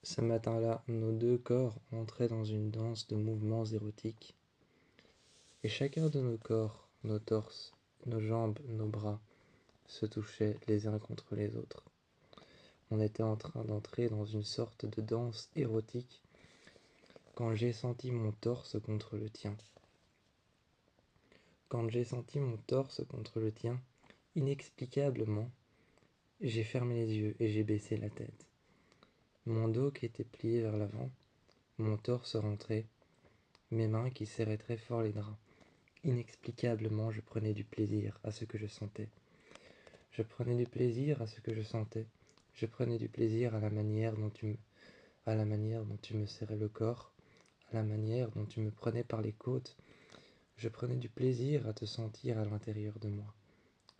Ce matin-là, nos deux corps entraient dans une danse de mouvements érotiques, et chacun de nos corps, nos torses, nos jambes, nos bras, se touchaient les uns contre les autres. On était en train d'entrer dans une sorte de danse érotique quand j'ai senti mon torse contre le tien. Quand j'ai senti mon torse contre le tien, inexplicablement, j'ai fermé les yeux et j'ai baissé la tête. Mon dos qui était plié vers l'avant, mon torse rentré, mes mains qui serraient très fort les draps. Inexplicablement, je prenais du plaisir à ce que je sentais. Je prenais du plaisir à ce que je sentais. Je prenais du plaisir à la manière dont tu me serrais le corps, à la manière dont tu me prenais par les côtes. Je prenais du plaisir à te sentir à l'intérieur de moi.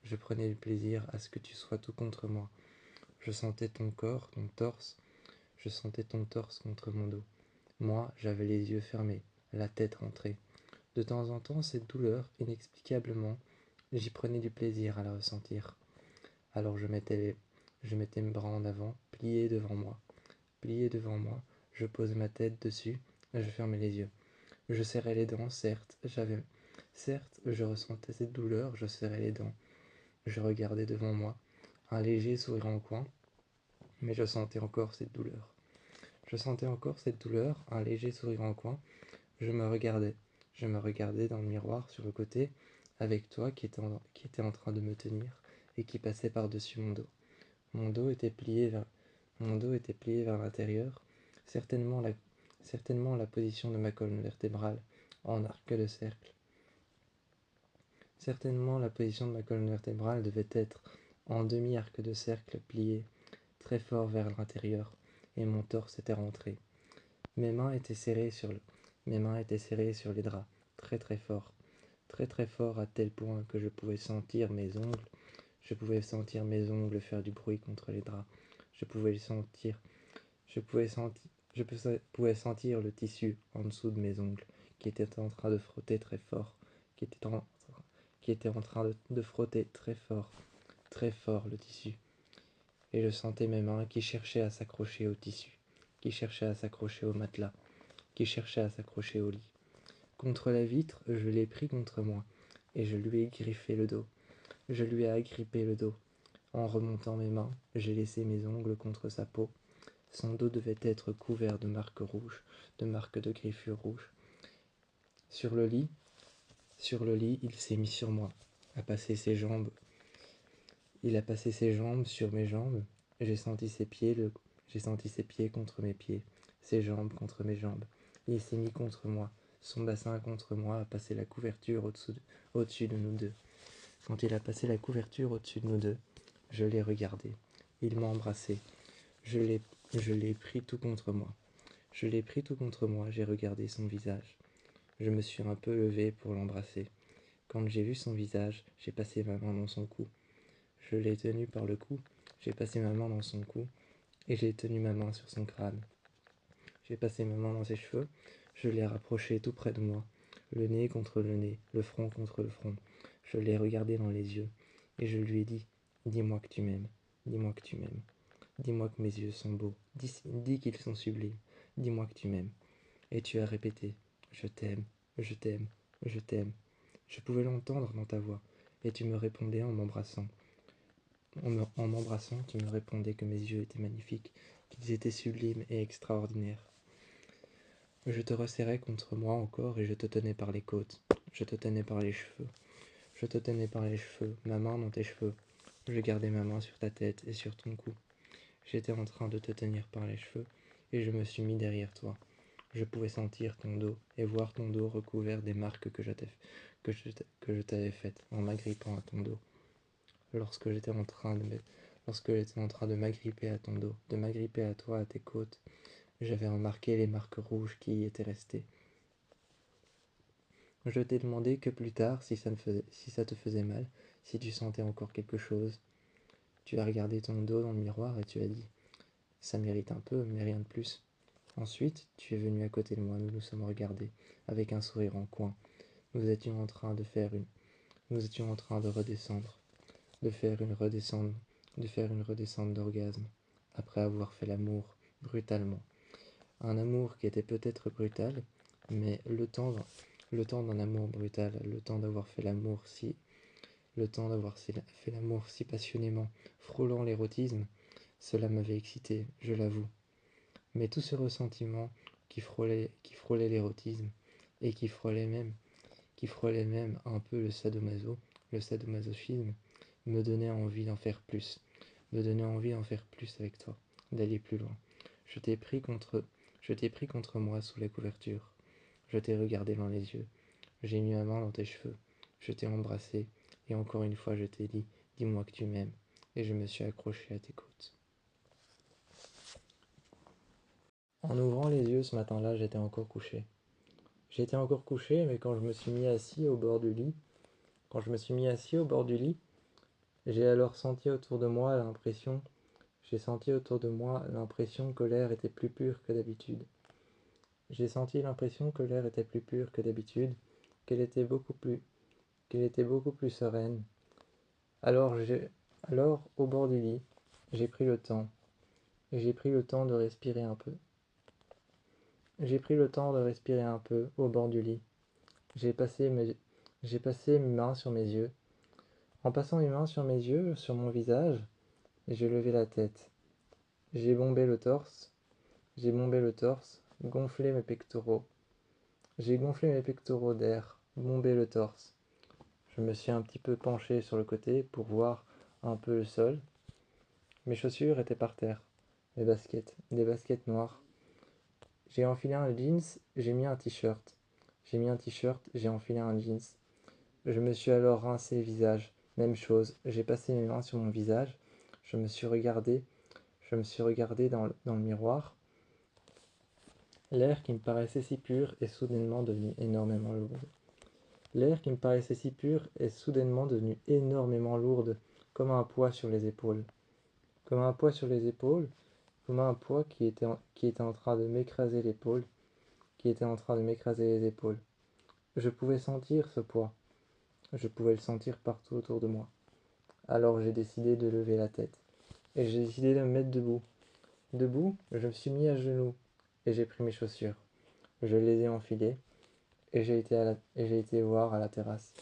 Je prenais du plaisir à ce que tu sois tout contre moi. Je sentais ton corps, ton torse. Je sentais ton torse contre mon dos. Moi, j'avais les yeux fermés, la tête rentrée. De temps en temps, cette douleur, inexplicablement, j'y prenais du plaisir à la ressentir. Alors je mettais mes bras en avant, pliés devant moi. Pliés devant moi, je posais ma tête dessus, et je fermais les yeux. Je serrais les dents, certes, je ressentais cette douleur, je serrais les dents. Je regardais devant moi, un léger sourire en coin, mais je sentais encore cette douleur. Je sentais encore cette douleur, un léger sourire en coin. Je me regardais dans le miroir sur le côté, avec toi qui était en train de me tenir et qui passait par-dessus mon dos. Mon dos était plié vers l'intérieur, certainement la position de ma colonne vertébrale en arc de cercle. Certainement la position de ma colonne vertébrale devait être en demi-arc de cercle plié très fort vers l'intérieur, et mon torse était rentré. Mes mains étaient serrées sur les draps, très très fort à tel point que je pouvais sentir mes ongles faire du bruit contre les draps. Je pouvais sentir le tissu en dessous de mes ongles qui était en train de frotter très fort, qui était en train de frotter très fort le tissu. Et je sentais mes mains qui cherchaient à s'accrocher au tissu, qui cherchaient à s'accrocher au matelas, qui cherchait à s'accrocher au lit. Contre la vitre, je l'ai pris contre moi, et je lui ai griffé le dos. Je lui ai agrippé le dos. En remontant mes mains, j'ai laissé mes ongles contre sa peau. Son dos devait être couvert de marques rouges, de marques de griffures rouges. Sur le lit, il s'est mis sur moi, a passé ses jambes. Il a passé ses jambes sur mes jambes. J'ai senti ses pieds contre mes pieds, ses jambes contre mes jambes. Il s'est mis contre moi, son bassin contre moi, a passé la couverture au-dessus de nous deux. Quand il a passé la couverture au-dessus de nous deux, je l'ai regardé. Il m'a embrassé. Je l'ai pris tout contre moi. J'ai regardé son visage. Je me suis un peu levé pour l'embrasser. Quand j'ai vu son visage, j'ai passé ma main dans son cou. Je l'ai tenu par le cou. J'ai passé ma main dans son cou et j'ai tenu ma main sur son crâne. J'ai passé ma main dans ses cheveux. Je l'ai rapproché tout près de moi, le nez contre le nez, le front contre le front. Je l'ai regardé dans les yeux et je lui ai dit « Dis-moi que tu m'aimes, dis-moi que tu m'aimes. Dis-moi que mes yeux sont beaux, dis qu'ils sont sublimes. Dis-moi que tu m'aimes. » Et tu as répété « Je t'aime, je t'aime, je t'aime. » Je pouvais l'entendre dans ta voix et tu me répondais en m'embrassant. En m'embrassant, tu me répondais que mes yeux étaient magnifiques, qu'ils étaient sublimes et extraordinaires. Je te resserrais contre moi encore et je te tenais par les côtes. Je te tenais par les cheveux. Ma main dans tes cheveux. Je gardais ma main sur ta tête et sur ton cou. J'étais en train de te tenir par les cheveux et je me suis mis derrière toi. Je pouvais sentir ton dos et voir ton dos recouvert des marques que je t'avais faites en m'agrippant à ton dos. Lorsque j'étais en train de m'agripper à ton dos, de m'agripper à toi, à tes côtes, j'avais remarqué les marques rouges qui y étaient restées. Je t'ai demandé que plus tard, si ça te faisait mal, si tu sentais encore quelque chose. Tu as regardé ton dos dans le miroir et tu as dit « Ça m'irrite un peu, mais rien de plus. » Ensuite, tu es venu à côté de moi, nous nous sommes regardés, avec un sourire en coin. Nous étions en train de redescendre, de faire une redescente d'orgasme, après avoir fait l'amour, brutalement, Un amour qui était peut-être brutal, mais le temps d'un amour brutal, le temps d'avoir fait l'amour si, le temps d'avoir fait l'amour si passionnément, frôlant l'érotisme, cela m'avait excité, je l'avoue. Mais tout ce ressentiment qui frôlait l'érotisme, et qui frôlait même un peu le sadomasochisme, me donnait envie d'en faire plus, me donnait envie d'en faire plus avec toi, d'aller plus loin. Je t'ai pris contre, je t'ai pris contre moi sous la couverture. Je t'ai regardé dans les yeux. J'ai mis ma main dans tes cheveux. Je t'ai embrassé, et encore une fois je t'ai dit, dis-moi que tu m'aimes, et je me suis accroché à tes côtes. En ouvrant les yeux ce matin-là, j'étais encore couché. J'étais encore couché, mais quand je me suis mis assis au bord du lit, quand je me suis mis assis au bord du lit, j'ai alors senti autour de moi l'impression, j'ai senti autour de moi l'impression que l'air était plus pur que d'habitude. J'ai senti l'impression que l'air était plus pur que d'habitude, qu'elle était beaucoup plus, qu'elle était beaucoup plus sereine. Alors alors au bord du lit, j'ai pris le temps, j'ai pris le temps de respirer un peu. J'ai pris le temps de respirer un peu au bord du lit. J'ai passé mes, j'ai passé mes mains sur mes yeux. En passant mes mains sur mes yeux, sur mon visage, j'ai levé la tête. J'ai bombé le torse. J'ai bombé le torse, gonflé mes pectoraux. J'ai gonflé mes pectoraux d'air, bombé le torse. Je me suis un petit peu penché sur le côté pour voir un peu le sol. Mes chaussures étaient par terre. Des baskets noires. J'ai enfilé un jeans, j'ai mis un t-shirt. J'ai mis un t-shirt, j'ai enfilé un jeans. Je me suis alors rincé le visage. Même chose, j'ai passé mes mains sur mon visage. Je me suis regardé, je me suis regardé dans le miroir. L'air qui me paraissait si pur est soudainement devenu énormément lourd. L'air qui me paraissait si pur est soudainement devenu énormément lourde, comme un poids sur les épaules. Comme un poids sur les épaules, comme un poids qui était en train de m'écraser l'épaule, qui était en train de m'écraser les épaules. Je pouvais sentir ce poids. Je pouvais le sentir partout autour de moi. Alors j'ai décidé de lever la tête. Et j'ai décidé de me mettre debout. Debout, je me suis mis à genoux. Et j'ai pris mes chaussures. Je les ai enfilées. Et j'ai été voir à la terrasse.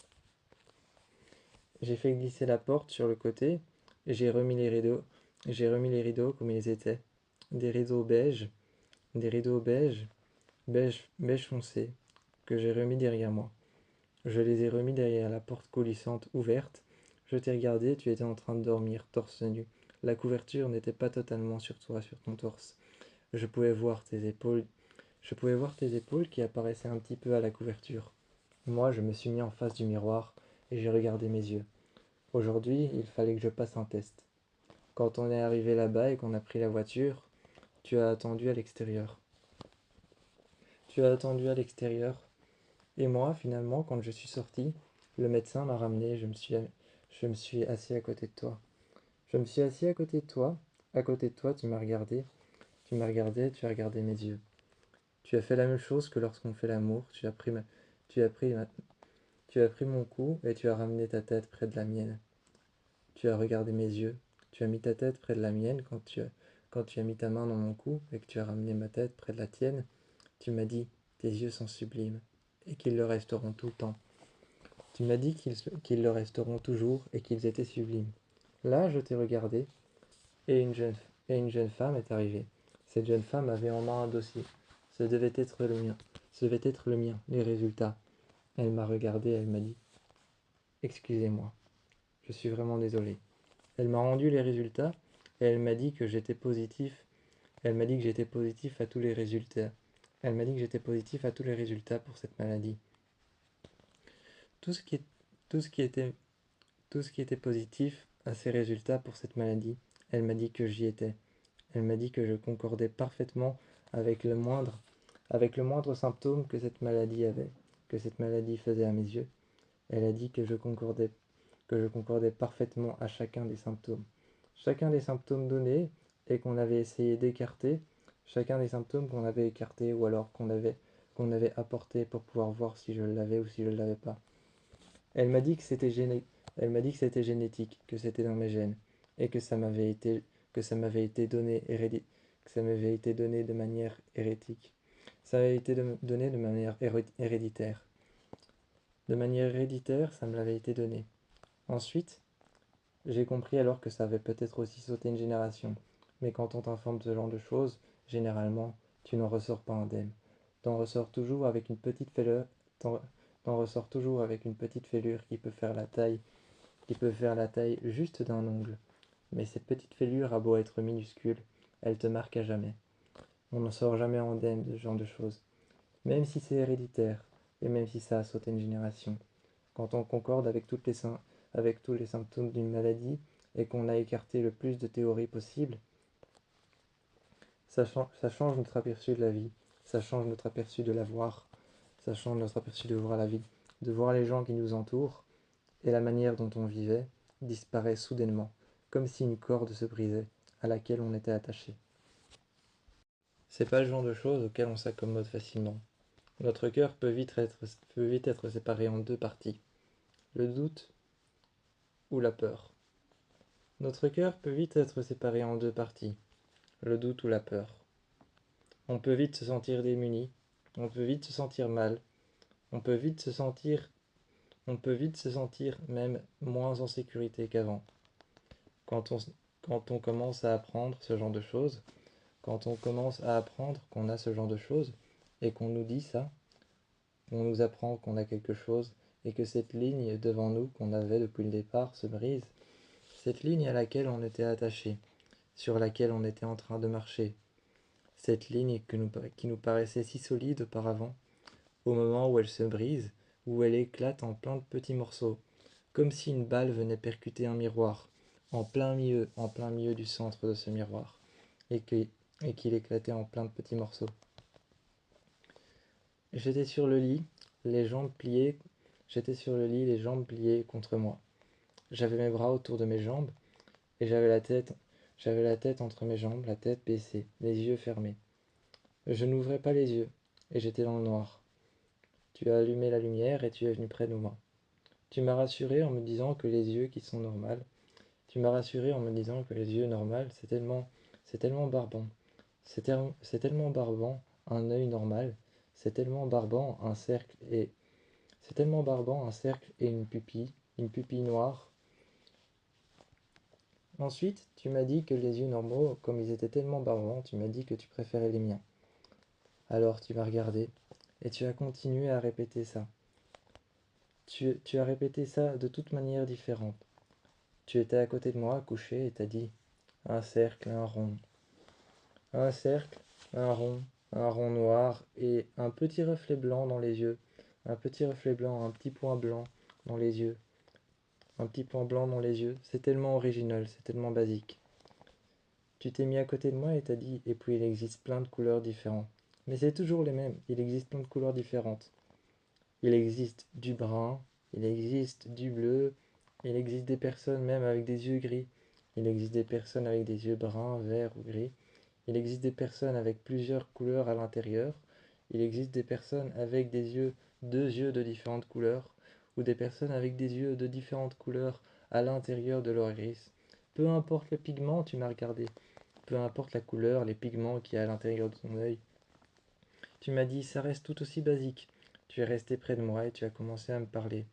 J'ai fait glisser la porte sur le côté. Et j'ai remis les rideaux. J'ai remis les rideaux comme ils étaient. Des rideaux beige. Des rideaux beige. Beige foncé. Que j'ai remis derrière moi. Je les ai remis derrière la porte coulissante ouverte. Je t'ai regardé, tu étais en train de dormir, torse nu. La couverture n'était pas totalement sur toi, sur ton torse. Je pouvais voir tes épaules. Je pouvais voir tes épaules qui apparaissaient un petit peu à la couverture. Moi, je me suis mis en face du miroir et j'ai regardé mes yeux. Aujourd'hui, il fallait que je passe un test. Quand on est arrivé là-bas et qu'on a pris la voiture, tu as attendu à l'extérieur. Tu as attendu à l'extérieur. Et moi, finalement, quand je suis sorti, le médecin m'a ramené, je me suis assis à côté de toi. Je me suis assis à côté de toi. À côté de toi, tu m'as regardé. Tu m'as regardé, tu as regardé mes yeux. Tu as fait la même chose que lorsqu'on fait l'amour. Tu as pris tu as pris mon cou et tu as ramené ta tête près de la mienne. Tu as regardé mes yeux. Tu as mis ta tête près de la mienne quand tu as mis ta main dans mon cou et que tu as ramené ma tête près de la tienne. Tu m'as dit, tes yeux sont sublimes et qu'ils le resteront tout le temps. Tu m'as dit qu'ils le resteront toujours et qu'ils étaient sublimes. Là, je t'ai regardé et une jeune femme est arrivée. Cette jeune femme avait en main un dossier. Ce devait être le mien. Ce devait être le mien, les résultats. Elle m'a regardé, elle m'a dit, excusez-moi, je suis vraiment désolé. Elle m'a rendu les résultats et elle m'a dit que j'étais positif. Elle m'a dit que j'étais positif à tous les résultats. Elle m'a dit que j'étais positif à tous les résultats pour cette maladie. Tout ce qui, tout ce qui était Tout ce qui était positif à ces résultats pour cette maladie, elle m'a dit que j'y étais. Elle m'a dit que je concordais parfaitement avec avec le moindre symptôme que cette maladie avait, que cette maladie faisait à mes yeux. Elle a dit que je concordais parfaitement à chacun des symptômes. Chacun des symptômes donnés et qu'on avait essayé d'écarter, chacun des symptômes qu'on avait écartés ou alors qu'on avait apporté pour pouvoir voir si je l'avais ou si je ne l'avais pas. Elle m'a dit que c'était Elle m'a dit que c'était génétique, que c'était dans mes gènes, et que ça m'avait été donné que ça m'avait été donné de manière hérétique. Ça avait été donné de manière héréditaire. De manière héréditaire, ça me l'avait été donné. Ensuite, j'ai compris alors que ça avait peut-être aussi sauté une génération. Mais quand on t'informe de ce genre de choses, généralement, tu n'en ressors pas indemne. T'en ressors toujours avec une petite fêlure, t'en ressors toujours avec une petite fêlure qui peut faire la taille juste d'un ongle. Mais cette petite fêlure a beau être minuscule, elle te marque à jamais. On n'en sort jamais indemne de ce genre de choses. Même si c'est héréditaire, et même si ça a sauté une génération. Quand on concorde avec avec tous les symptômes d'une maladie, et qu'on a écarté le plus de théories possibles, ça change notre aperçu de la vie, ça change notre aperçu de la voir, ça change notre aperçu de voir la vie, de voir les gens qui nous entourent, et la manière dont on vivait disparaît soudainement, comme si une corde se brisait, à laquelle on était attaché. C'est pas le genre de choses auxquelles on s'accommode facilement. Notre cœur peut vite être séparé en deux parties, le doute ou la peur. Notre cœur peut vite être séparé en deux parties, le doute ou la peur. On peut vite se sentir démuni, on peut vite se sentir mal, on peut vite se sentir, on peut vite se sentir même moins en sécurité qu'avant. Quand on, quand on commence à apprendre ce genre de choses, quand on commence à apprendre qu'on a ce genre de choses, et qu'on nous dit ça, on nous apprend qu'on a quelque chose, et que cette ligne devant nous qu'on avait depuis le départ se brise, cette ligne à laquelle on était attaché, sur laquelle on était en train de marcher, cette ligne qui nous paraissait si solide auparavant, au moment où elle se brise, où elle éclate en plein de petits morceaux, comme si une balle venait percuter un miroir, en plein milieu du centre de ce miroir, et qu'il éclatait en plein de petits morceaux. J'étais sur le lit, les jambes pliées, j'étais sur le lit, les jambes pliées contre moi. J'avais mes bras autour de mes jambes, et j'avais la tête entre mes jambes, la tête baissée, les yeux fermés. Je n'ouvrais pas les yeux, et j'étais dans le noir. Tu as allumé la lumière et tu es venu près de moi. Tu m'as rassuré en me disant que les yeux qui sont normales. Tu m'as rassuré en me disant que les yeux normales, c'est tellement barbant. C'est tellement barbant un œil normal. C'est tellement barbant un cercle et c'est tellement barbant un cercle et une pupille noire. Ensuite, tu m'as dit que les yeux normaux, comme ils étaient tellement barbants, tu m'as dit que tu préférais les miens. Alors tu m'as regardé et tu as continué à répéter ça. Tu as répété ça de toutes manières différentes. Tu étais à côté de moi, couché, et t'as dit un cercle, un rond. Un cercle, un rond noir et un petit reflet blanc dans les yeux. Un petit reflet blanc, un petit point blanc dans les yeux. Un petit point blanc dans les yeux. C'est tellement original, c'est tellement basique. Tu t'es mis à côté de moi et t'as dit, et puis il existe plein de couleurs différentes. Mais c'est toujours les mêmes, il existe plein de couleurs différentes. Il existe du brun, il existe du bleu, il existe des personnes même avec des yeux gris. Il existe des personnes avec des yeux bruns, verts ou gris. Il existe des personnes avec plusieurs couleurs à l'intérieur. Il existe des personnes avec deux yeux de différentes couleurs, ou des personnes avec des yeux de différentes couleurs à l'intérieur de leur iris. Peu importe le pigment, tu m'as regardé. Peu importe la couleur, les pigments qu'il y a à l'intérieur de ton œil. Tu m'as dit, ça reste tout aussi basique. Tu es resté près de moi et tu as commencé à me parler,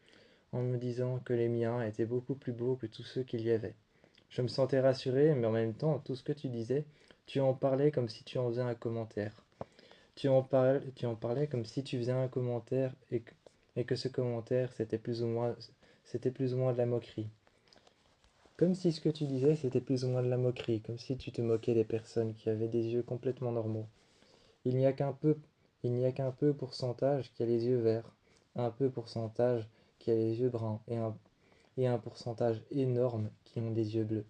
en me disant que les miens étaient beaucoup plus beaux que tous ceux qu'il y avait. Je me sentais rassuré, mais en même temps, tout ce que tu disais, tu en parlais comme si tu en faisais un commentaire. Tu en parlais comme si tu faisais un commentaire et que ce commentaire, c'était plus ou moins de la moquerie. Comme si ce que tu disais, c'était plus ou moins de la moquerie, comme si tu te moquais des personnes qui avaient des yeux complètement normaux. Il n'y a qu'un peu, il n'y a qu'un peu pourcentage qui a les yeux verts, un peu pourcentage qui a les yeux bruns et un pourcentage énorme qui ont des yeux bleus.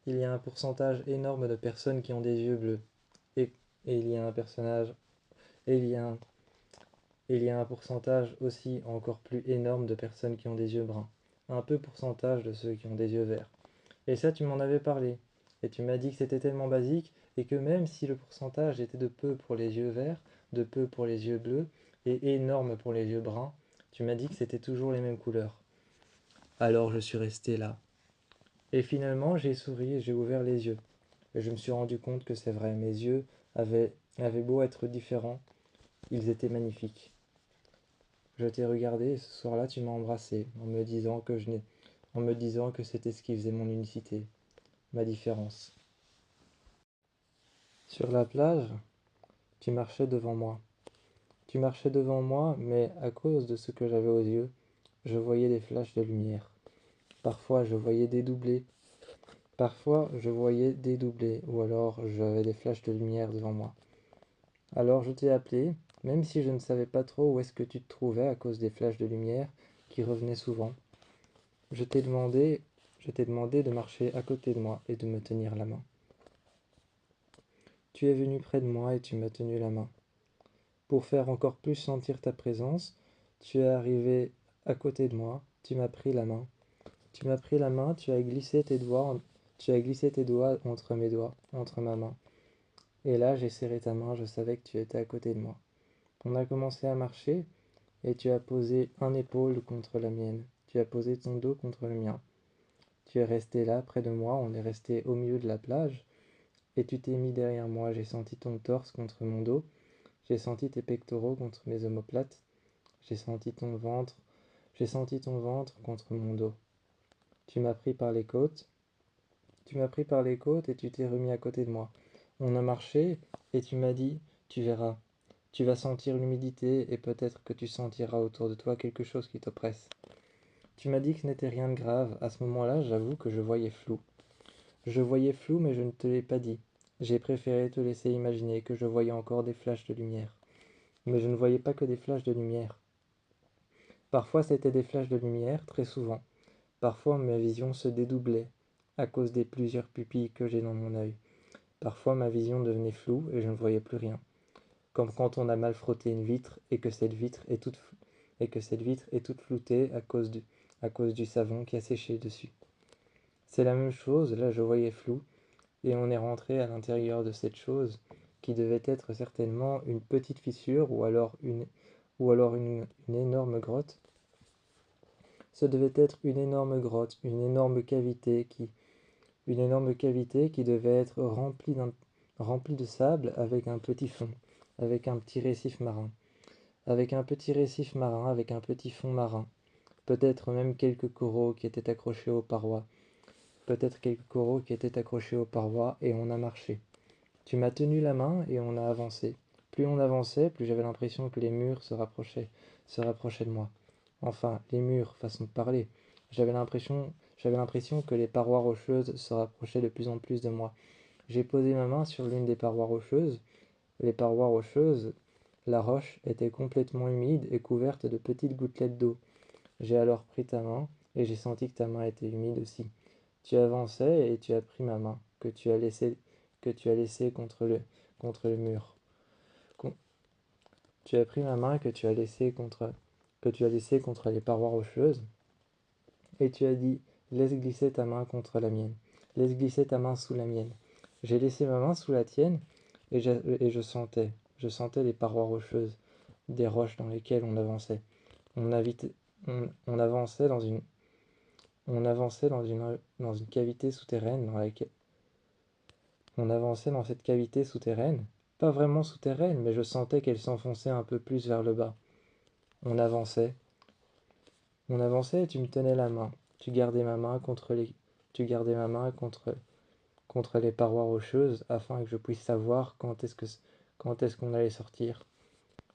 Il y a un pourcentage énorme de personnes qui ont des yeux bleus. Et, et il y a un personnage. Et il y a un pourcentage aussi encore plus énorme de personnes qui ont des yeux bruns. Un peu pourcentage de ceux qui ont des yeux verts. Et ça, tu m'en avais parlé. Et tu m'as dit que c'était tellement basique et que même si le pourcentage était de peu pour les yeux verts, de peu pour les yeux bleus et énorme pour les yeux bruns, tu m'as dit que c'était toujours les mêmes couleurs. Alors je suis resté là. Et finalement, j'ai souri et j'ai ouvert les yeux. et je me suis rendu compte que c'est vrai, mes yeux avaient beau être différents, ils étaient magnifiques. Je t'ai regardé et ce soir-là tu m'as embrassé en me disant que c'était ce qui faisait mon unicité, ma différence. Sur la plage, tu marchais devant moi. Tu marchais devant moi, mais à cause de ce que j'avais aux yeux, je voyais des flashs de lumière. Parfois je voyais dédoubler, parfois je voyais dédoubler, ou alors j'avais des flashs de lumière devant moi. Alors je t'ai appelé, même si je ne savais pas trop où est-ce que tu te trouvais à cause des flashs de lumière qui revenaient souvent. Je t'ai demandé, je t'ai demandé de marcher à côté de moi et de me tenir la main. Tu es venu près de moi et tu m'as tenu la main. Pour faire encore plus sentir ta présence, tu es arrivé à côté de moi, tu m'as pris la main. Tu m'as pris la main, tu as glissé tes doigts entre mes doigts, entre ma main. Et là, j'ai serré ta main, je savais que tu étais à côté de moi. On a commencé à marcher et tu as posé un épaule contre la mienne. Tu as posé ton dos contre le mien. Tu es resté là, près de moi, on est resté au milieu de la plage. Et tu t'es mis derrière moi, j'ai senti ton torse contre mon dos. J'ai senti tes pectoraux contre mes omoplates. J'ai senti ton ventre. J'ai senti ton ventre contre mon dos. Tu m'as pris par les côtes. Tu m'as pris par les côtes et tu t'es remis à côté de moi. On a marché et tu m'as dit, tu verras. Tu vas sentir l'humidité et peut-être que tu sentiras autour de toi quelque chose qui t'oppresse. Tu m'as dit que ce n'était rien de grave. À ce moment-là, j'avoue que je voyais flou. Je voyais flou, mais je ne te l'ai pas dit. J'ai préféré te laisser imaginer que je voyais encore des flashs de lumière. Mais je ne voyais pas que des flashs de lumière. Parfois c'était des flashs de lumière, très souvent. Parfois ma vision se dédoublait, à cause des plusieurs pupilles que j'ai dans mon œil. Parfois ma vision devenait floue et je ne voyais plus rien. Comme quand on a mal frotté une vitre et que cette vitre est toute floutée à cause du savon qui a séché dessus. C'est la même chose, là je voyais flou, et on est rentré à l'intérieur de cette chose, qui devait être certainement une petite fissure ou alors une énorme grotte. Ce devait être une énorme grotte, une énorme cavité qui devait être remplie de sable avec un petit fond, avec un petit récif marin, avec un petit récif marin, avec un petit fond marin, peut-être même quelques coraux qui étaient accrochés aux parois, et on a marché. Tu m'as tenu la main et on a avancé. Plus on avançait, plus j'avais l'impression que les murs se rapprochaient de moi. Enfin, les murs, façon de parler. J'avais l'impression que les parois rocheuses se rapprochaient de plus en plus de moi. J'ai posé ma main sur l'une des parois rocheuses. Les parois rocheuses, la roche était complètement humide et couverte de petites gouttelettes d'eau. J'ai alors pris ta main et j'ai senti que ta main était humide aussi. Tu avançais et tu as pris ma main, que tu as laissée contre le mur. Con- Tu as pris ma main que tu as laissée contre les parois rocheuses, et tu as dit, laisse glisser ta main contre la mienne. Laisse glisser ta main sous la mienne. J'ai laissé ma main sous la tienne, et je sentais les parois rocheuses, des roches dans lesquelles on avançait. On avançait dans une cavité souterraine dans laquelle on avançait dans cette cavité souterraine, pas vraiment souterraine, mais je sentais qu'elle s'enfonçait un peu plus vers le bas. On avançait, et tu me tenais la main. Tu gardais ma main contre les parois rocheuses afin que je puisse savoir quand est-ce qu'on allait sortir.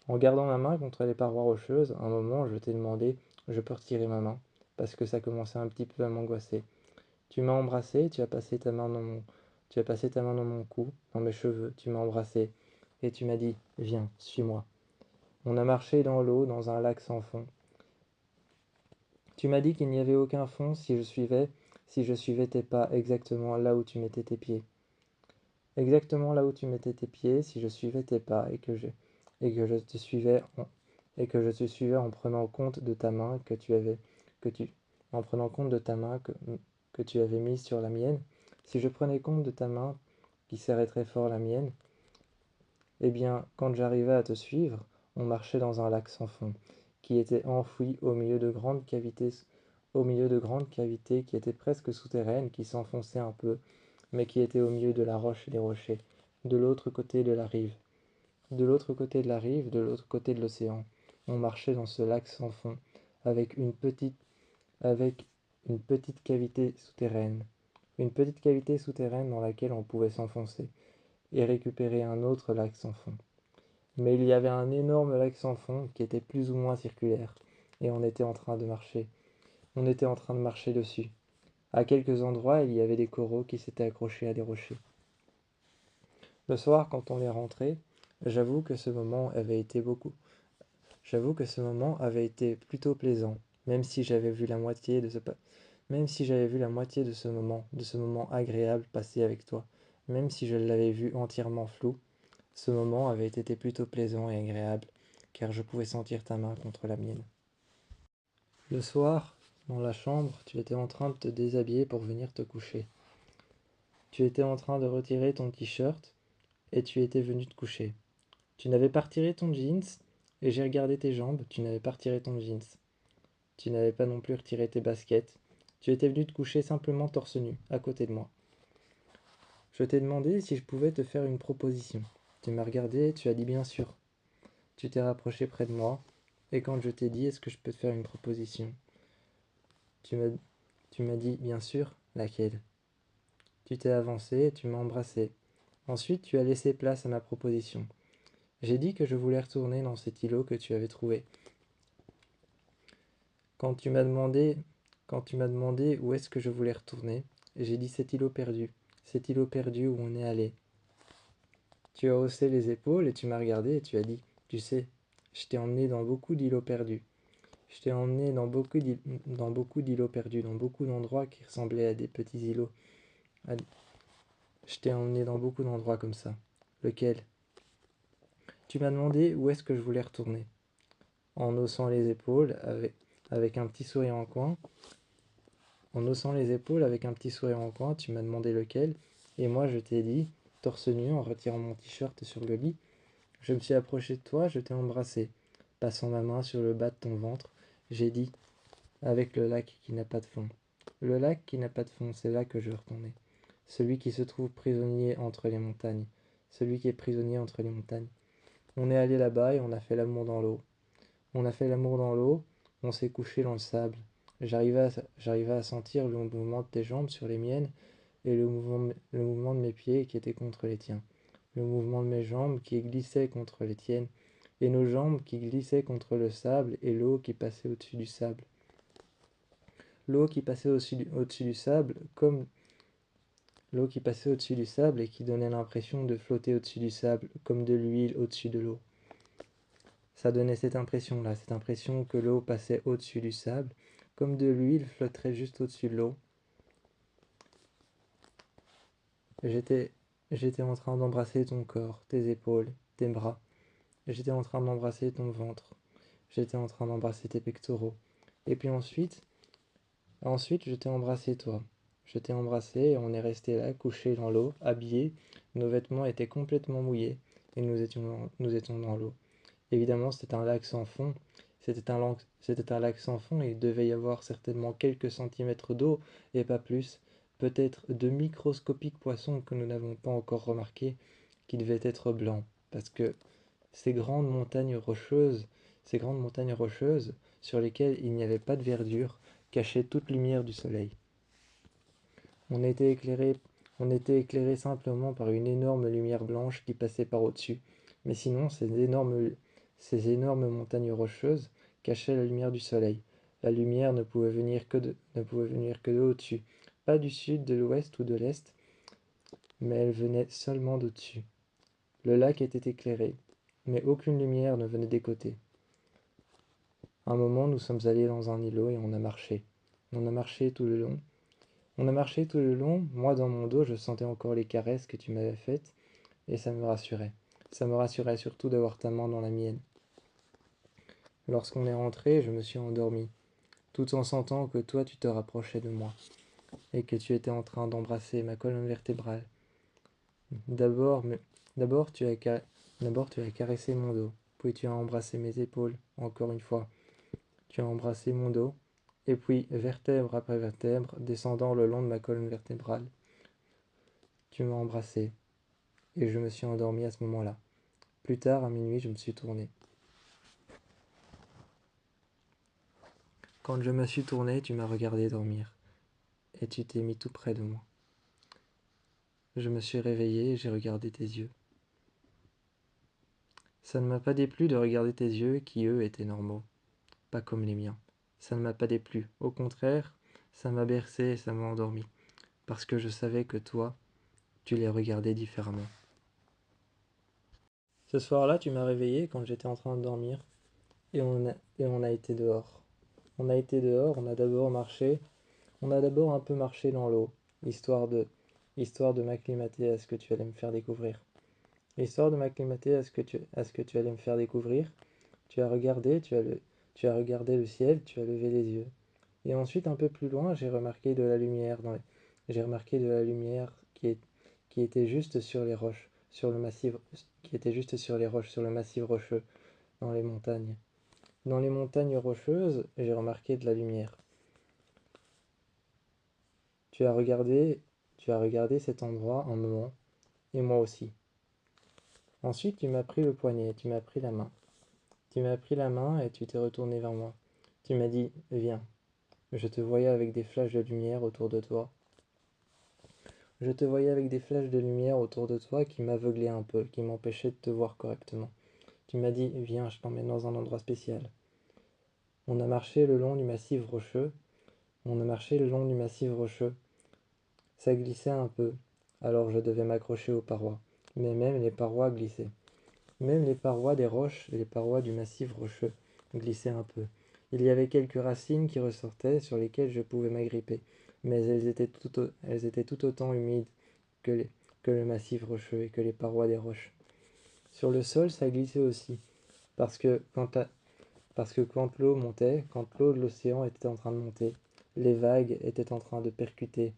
En gardant ma main contre les parois rocheuses, un moment, je t'ai demandé, je peux retirer ma main, parce que ça commençait un petit peu à m'angoisser. Tu m'as embrassé, tu as passé ta main dans mon cou, dans mes cheveux, tu m'as embrassé, et tu m'as dit, viens, suis-moi. On a marché dans l'eau, dans un lac sans fond. Tu m'as dit qu'il n'y avait aucun fond si je suivais tes pas exactement là où tu mettais tes pieds. Exactement là où tu mettais tes pieds, si je suivais tes pas et que je te suivais en prenant compte de ta main que tu, en prenant compte de ta main que tu avais mise sur la mienne, si je prenais compte de ta main qui serrait très fort la mienne, eh bien, quand j'arrivais à te suivre, on marchait dans un lac sans fond, qui était enfoui au milieu de grandes cavités qui étaient presque souterraines, qui s'enfonçaient un peu, mais qui était au milieu de la roche et des rochers, de l'autre côté de la rive. De l'autre côté de la rive, de l'autre côté de l'océan, on marchait dans ce lac sans fond, avec avec une petite cavité souterraine. Une petite cavité souterraine dans laquelle on pouvait s'enfoncer et récupérer un autre lac sans fond. Mais il y avait un énorme lac sans fond qui était plus ou moins circulaire, et on était en train de marcher. On était en train de marcher dessus. À quelques endroits, il y avait des coraux qui s'étaient accrochés à des rochers. Le soir, quand on est rentré, j'avoue que ce moment avait été J'avoue que ce moment avait été plutôt plaisant, même si j'avais vu la moitié de même si j'avais vu la moitié de ce moment agréable passé avec toi, même si je l'avais vu entièrement flou, ce moment avait été plutôt plaisant et agréable, car je pouvais sentir ta main contre la mienne. Le soir, dans la chambre, tu étais en train de te déshabiller pour venir te coucher. Tu étais en train de retirer ton t-shirt et tu étais venu te coucher. Tu n'avais pas retiré ton jeans et j'ai regardé tes jambes, tu n'avais pas retiré ton jeans. Tu n'avais pas non plus retiré tes baskets. Tu étais venu te coucher simplement torse nu, à côté de moi. Je t'ai demandé si je pouvais te faire une proposition. Tu m'as regardé et tu as dit bien sûr. Tu t'es rapproché près de moi, et quand je t'ai dit est-ce que je peux te faire une proposition, tu m'as tu m'as dit bien sûr, laquelle? Tu t'es avancé et tu m'as embrassé. Ensuite, tu as laissé place à ma proposition. J'ai dit que je voulais retourner dans cet îlot que tu avais trouvé. Quand tu m'as demandé, Quand tu m'as demandé où est-ce que je voulais retourner, j'ai dit cet îlot perdu où on est allé. Tu as haussé les épaules et tu m'as regardé et tu as dit, tu sais, je t'ai emmené dans beaucoup d'îlots perdus. Je t'ai emmené dans beaucoup d'îlots perdus, dans beaucoup d'endroits qui ressemblaient à des petits îlots. Je t'ai emmené dans beaucoup d'endroits comme ça. Lequel? Tu m'as demandé où est-ce que je voulais retourner. En haussant les épaules avec un petit sourire en coin, En haussant les épaules avec un petit sourire en coin, tu m'as demandé lequel, et moi je t'ai dit, torse nu, en retirant mon t-shirt sur le lit, je me suis approché de toi, je t'ai embrassé. Passant ma main sur le bas de ton ventre, j'ai dit, avec le lac qui n'a pas de fond. Le lac qui n'a pas de fond, c'est là que je veux retourner. Celui qui se trouve prisonnier entre les montagnes. Celui qui est prisonnier entre les montagnes. On est allé là-bas et on a fait l'amour dans l'eau. On a fait l'amour dans l'eau, on s'est couché dans le sable. J'arrivais à sentir le mouvement de tes jambes sur les miennes et le mouvement de mes pieds qui était contre les tiens. Le mouvement de mes jambes qui glissaient contre les tiennes et nos jambes qui glissaient contre le sable et l'eau qui passait au-dessus du sable. L'eau qui passait au-dessus du sable comme l'eau qui passait au-dessus du sable et qui donnait l'impression de flotter au-dessus du sable comme de l'huile au-dessus de l'eau. Ça donnait cette impression-là, cette impression que l'eau passait au-dessus du sable, comme de l'huile flotterait juste au-dessus de l'eau. J'étais, J'étais en train d'embrasser ton corps, tes épaules, tes bras. J'étais en train d'embrasser ton ventre. J'étais en train d'embrasser tes pectoraux. Et puis ensuite, je t'ai embrassé toi. Je t'ai embrassé et on est resté là, couchés dans l'eau, habillés. Nos vêtements étaient complètement mouillés et nous étions dans l'eau. Évidemment, c'était un lac sans fond. C'était un lac sans fond et il devait y avoir certainement quelques centimètres d'eau et pas plus. Peut-être de microscopiques poissons que nous n'avons pas encore remarqués, qui devaient être blancs. Parce que ces grandes montagnes rocheuses, ces grandes montagnes rocheuses sur lesquelles il n'y avait pas de verdure, cachaient toute lumière du soleil. On était éclairé, on était éclairé simplement par une énorme lumière blanche qui passait par au-dessus. Mais sinon, ces énormes montagnes rocheuses cachaient la lumière du soleil. La lumière ne pouvait venir que de au-dessus, pas du sud, de l'ouest ou de l'est, mais elle venait seulement d'au-dessus. Le lac était éclairé, mais aucune lumière ne venait des côtés. Un moment, nous sommes allés dans un îlot et on a marché. On a marché tout le long. On a marché tout le long, moi dans mon dos, je sentais encore les caresses que tu m'avais faites, et ça me rassurait. Ça me rassurait surtout d'avoir ta main dans la mienne. Lorsqu'on est rentré, je me suis endormi, tout en sentant que toi tu te rapprochais de moi, et que tu étais en train d'embrasser ma colonne vertébrale. D'abord, mais... D'abord tu as caressé mon dos, puis tu as embrassé mes épaules, encore une fois. Tu as embrassé mon dos, et puis, vertèbre après vertèbre, descendant le long de ma colonne vertébrale. Tu m'as embrassé, et je me suis endormi à ce moment-là. Plus tard, à minuit, je me suis tourné. Quand je me suis tourné, tu m'as regardé dormir, et tu t'es mis tout près de moi. Je me suis réveillé et j'ai regardé tes yeux. Ça ne m'a pas déplu de regarder tes yeux qui, eux, étaient normaux, pas comme les miens. Ça ne m'a pas déplu. Au contraire, ça m'a bercé et ça m'a endormi, parce que je savais que toi, tu les regardais différemment. Ce soir-là, tu m'as réveillé quand j'étais en train de dormir, et on a été dehors. On a été dehors, on a d'abord un peu marché dans l'eau, histoire de m'acclimater à ce que tu allais me faire découvrir. Histoire de m'acclimater à ce que tu allais me faire découvrir, tu as regardé le ciel, tu as levé les yeux. Et ensuite, un peu plus loin, j'ai remarqué de la lumière qui était juste sur les roches, sur le massif, qui était juste sur les roches, sur le massif rocheux, dans les montagnes. Dans les montagnes rocheuses, j'ai remarqué de la lumière. Tu as regardé, tu as regardé cet endroit un moment, et moi aussi. Ensuite, tu m'as pris le poignet, tu m'as pris la main. Tu m'as pris la main et tu t'es retourné vers moi. Tu m'as dit, viens. Je te voyais avec des flashs de lumière autour de toi. Je te voyais avec des flashs de lumière autour de toi qui m'aveuglaient un peu, qui m'empêchaient de te voir correctement. Tu m'as dit, viens, je t'emmène dans un endroit spécial. On a marché le long du massif rocheux. On a marché le long du massif rocheux. Ça glissait un peu, alors je devais m'accrocher aux parois. Mais même les parois glissaient. Même les parois des roches, les parois du massif rocheux glissaient un peu. Il y avait quelques racines qui ressortaient sur lesquelles je pouvais m'agripper, mais elles étaient tout autant humides que, que le massif rocheux et que les parois des roches. Sur le sol, ça glissait aussi, parce que quand l'eau montait, quand l'eau de l'océan était en train de monter, les vagues étaient en train de percuter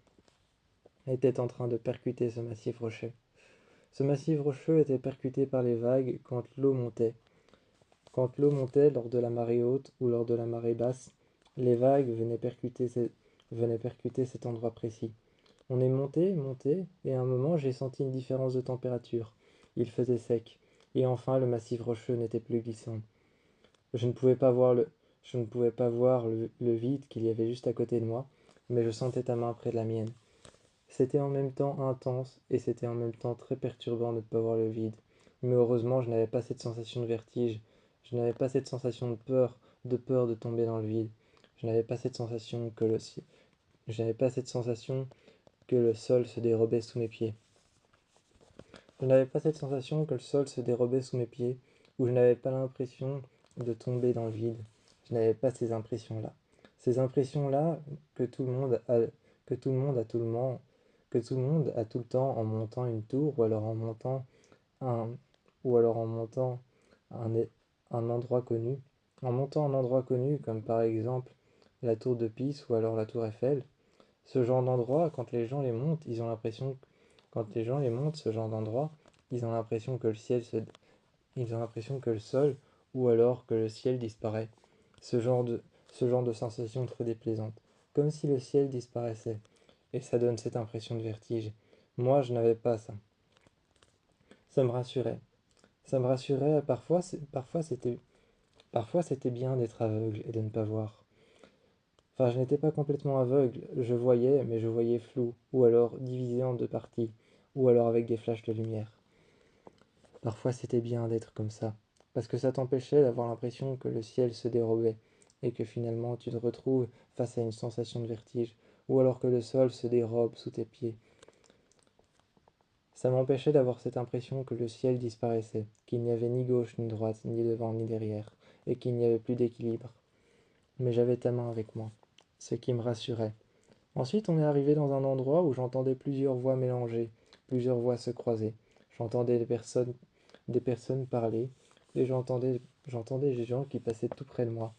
ce massif rocheux. Ce massif rocheux était percuté par les vagues quand l'eau montait. Quand l'eau montait lors de la marée haute ou lors de la marée basse, les vagues venaient percuter cet endroit précis. On est monté, et à un moment j'ai senti une différence de température. Il faisait sec, et enfin le massif rocheux n'était plus glissant. Je ne pouvais pas voir le vide qu'il y avait juste à côté de moi, mais je sentais ta main près de la mienne. C'était en même temps intense, et c'était en même temps très perturbant de ne pas voir le vide. Mais heureusement, je n'avais pas cette sensation de vertige, je n'avais pas cette sensation de peur de tomber dans le vide. Je n'avais pas cette sensation je n'avais pas cette sensation que le sol se dérobait sous mes pieds. Je n'avais pas cette sensation que le sol se dérobait sous mes pieds, ou je n'avais pas l'impression de tomber dans le vide. Je n'avais pas ces impressions-là. Ces impressions-là que tout le monde a, que tout le monde a tout le monde, que tout le monde a tout le temps en montant une tour, un, ou alors en montant un, un endroit connu. En montant un endroit connu, comme par exemple la tour de Pise ou alors la tour Eiffel, ce genre d'endroit, quand les gens les montent, ils ont l'impression, quand les gens les montent, ce genre d'endroit, ils ont l'impression que ils ont l'impression que le sol ou alors que le ciel disparaît. Ce genre de, ce genre de sensation très déplaisante, comme si le ciel disparaissait, et ça donne cette impression de vertige. Moi, je n'avais pas ça. Ça me rassurait. Ça me rassurait. Parfois c'était bien d'être aveugle et de ne pas voir. Enfin, je n'étais pas complètement aveugle, je voyais, mais je voyais flou, ou alors divisé en deux parties, ou alors avec des flashs de lumière. Parfois c'était bien d'être comme ça, parce que ça t'empêchait d'avoir l'impression que le ciel se dérobait, et que finalement tu te retrouves face à une sensation de vertige, ou alors que le sol se dérobe sous tes pieds. Ça m'empêchait d'avoir cette impression que le ciel disparaissait, qu'il n'y avait ni gauche ni droite, ni devant ni derrière, et qu'il n'y avait plus d'équilibre. Mais j'avais ta main avec moi, ce qui me rassurait. Ensuite, on est arrivé dans un endroit où j'entendais plusieurs voix mélangées, plusieurs voix se croiser. J'entendais des personnes parler, et j'entendais des gens qui passaient tout près de moi.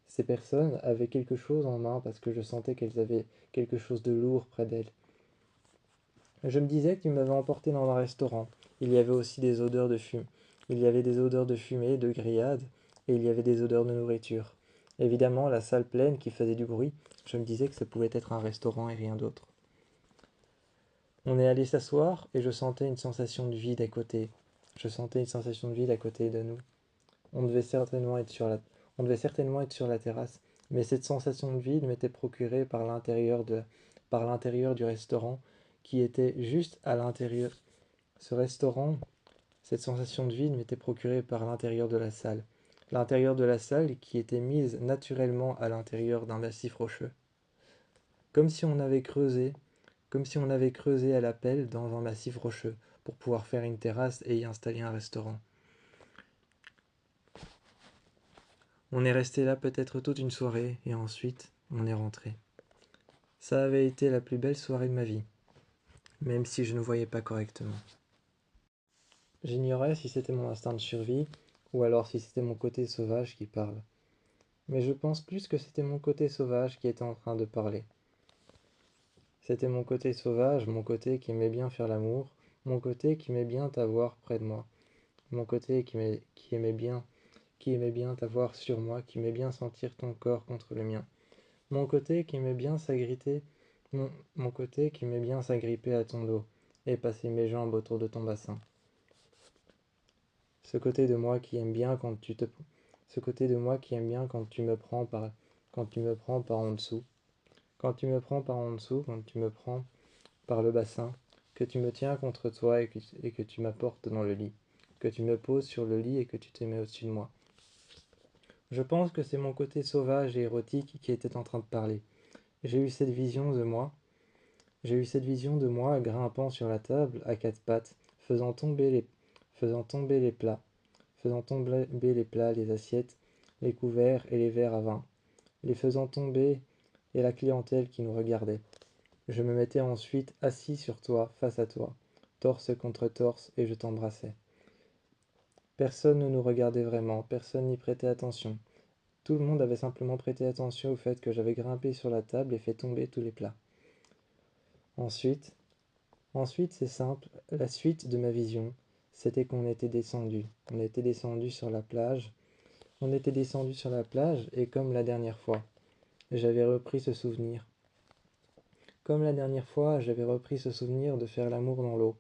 Ces personnes avaient quelque chose en main parce que je sentais qu'elles avaient quelque chose de lourd près d'elles. Je me disais que tu m'avais emporté dans un restaurant. Il y avait aussi des odeurs de fumée. Il y avait des odeurs de fumée, de grillade, et il y avait des odeurs de nourriture. Évidemment, la salle pleine qui faisait du bruit, je me disais que ça pouvait être un restaurant et rien d'autre. On est allé s'asseoir et je sentais une sensation de vide à côté. Je sentais une sensation de vide à côté de nous. On devait certainement être sur la, on devait certainement être sur la terrasse, mais cette sensation de vide m'était procurée par l'intérieur du restaurant qui était juste à l'intérieur. Ce restaurant, cette sensation de vide m'était procurée par l'intérieur de la salle. L'intérieur de la salle qui était mise naturellement à l'intérieur d'un massif rocheux. Comme si on avait creusé, comme si on avait creusé à la pelle dans un massif rocheux pour pouvoir faire une terrasse et y installer un restaurant. On est resté là peut-être toute une soirée et ensuite on est rentré. Ça avait été la plus belle soirée de ma vie, même si je ne voyais pas correctement. J'ignorais si c'était mon instinct de survie ou alors si c'était mon côté sauvage qui parle. Mais je pense plus que c'était mon côté sauvage qui était en train de parler. C'était mon côté sauvage, mon côté qui aimait bien faire l'amour, mon côté qui aimait bien t'avoir près de moi, mon côté qui aimait bien t'avoir sur moi, qui aimait bien sentir ton corps contre le mien. Mon côté qui aimait bien s'agripper, mon côté qui aimait bien s'agripper à ton dos et passer mes jambes autour de ton bassin. Ce côté de moi qui aime bien quand tu te, ce côté de moi qui aime bien quand tu me prends par en dessous, quand tu me prends par en dessous, quand tu me prends par le bassin, que tu me tiens contre toi et que tu m'apportes dans le lit, que tu me poses sur le lit et que tu te mets au-dessus de moi. Je pense que c'est mon côté sauvage et érotique qui était en train de parler. J'ai eu cette vision de moi. J'ai eu cette vision de moi grimpant sur la table à quatre pattes, faisant tomber les plats, faisant tomber les plats, les assiettes, les couverts et les verres à vin, les faisant tomber et la clientèle qui nous regardait. Je me mettais ensuite assis sur toi, face à toi, torse contre torse, et je t'embrassais. Personne ne nous regardait vraiment, personne n'y prêtait attention. Tout le monde avait simplement prêté attention au fait que j'avais grimpé sur la table et fait tomber tous les plats. Ensuite, c'est simple, la suite de ma vision, c'était qu'on était descendu. On était descendu sur la plage. On était descendu sur la plage et comme la dernière fois, j'avais repris ce souvenir. Comme la dernière fois, j'avais repris ce souvenir de faire l'amour dans l'eau.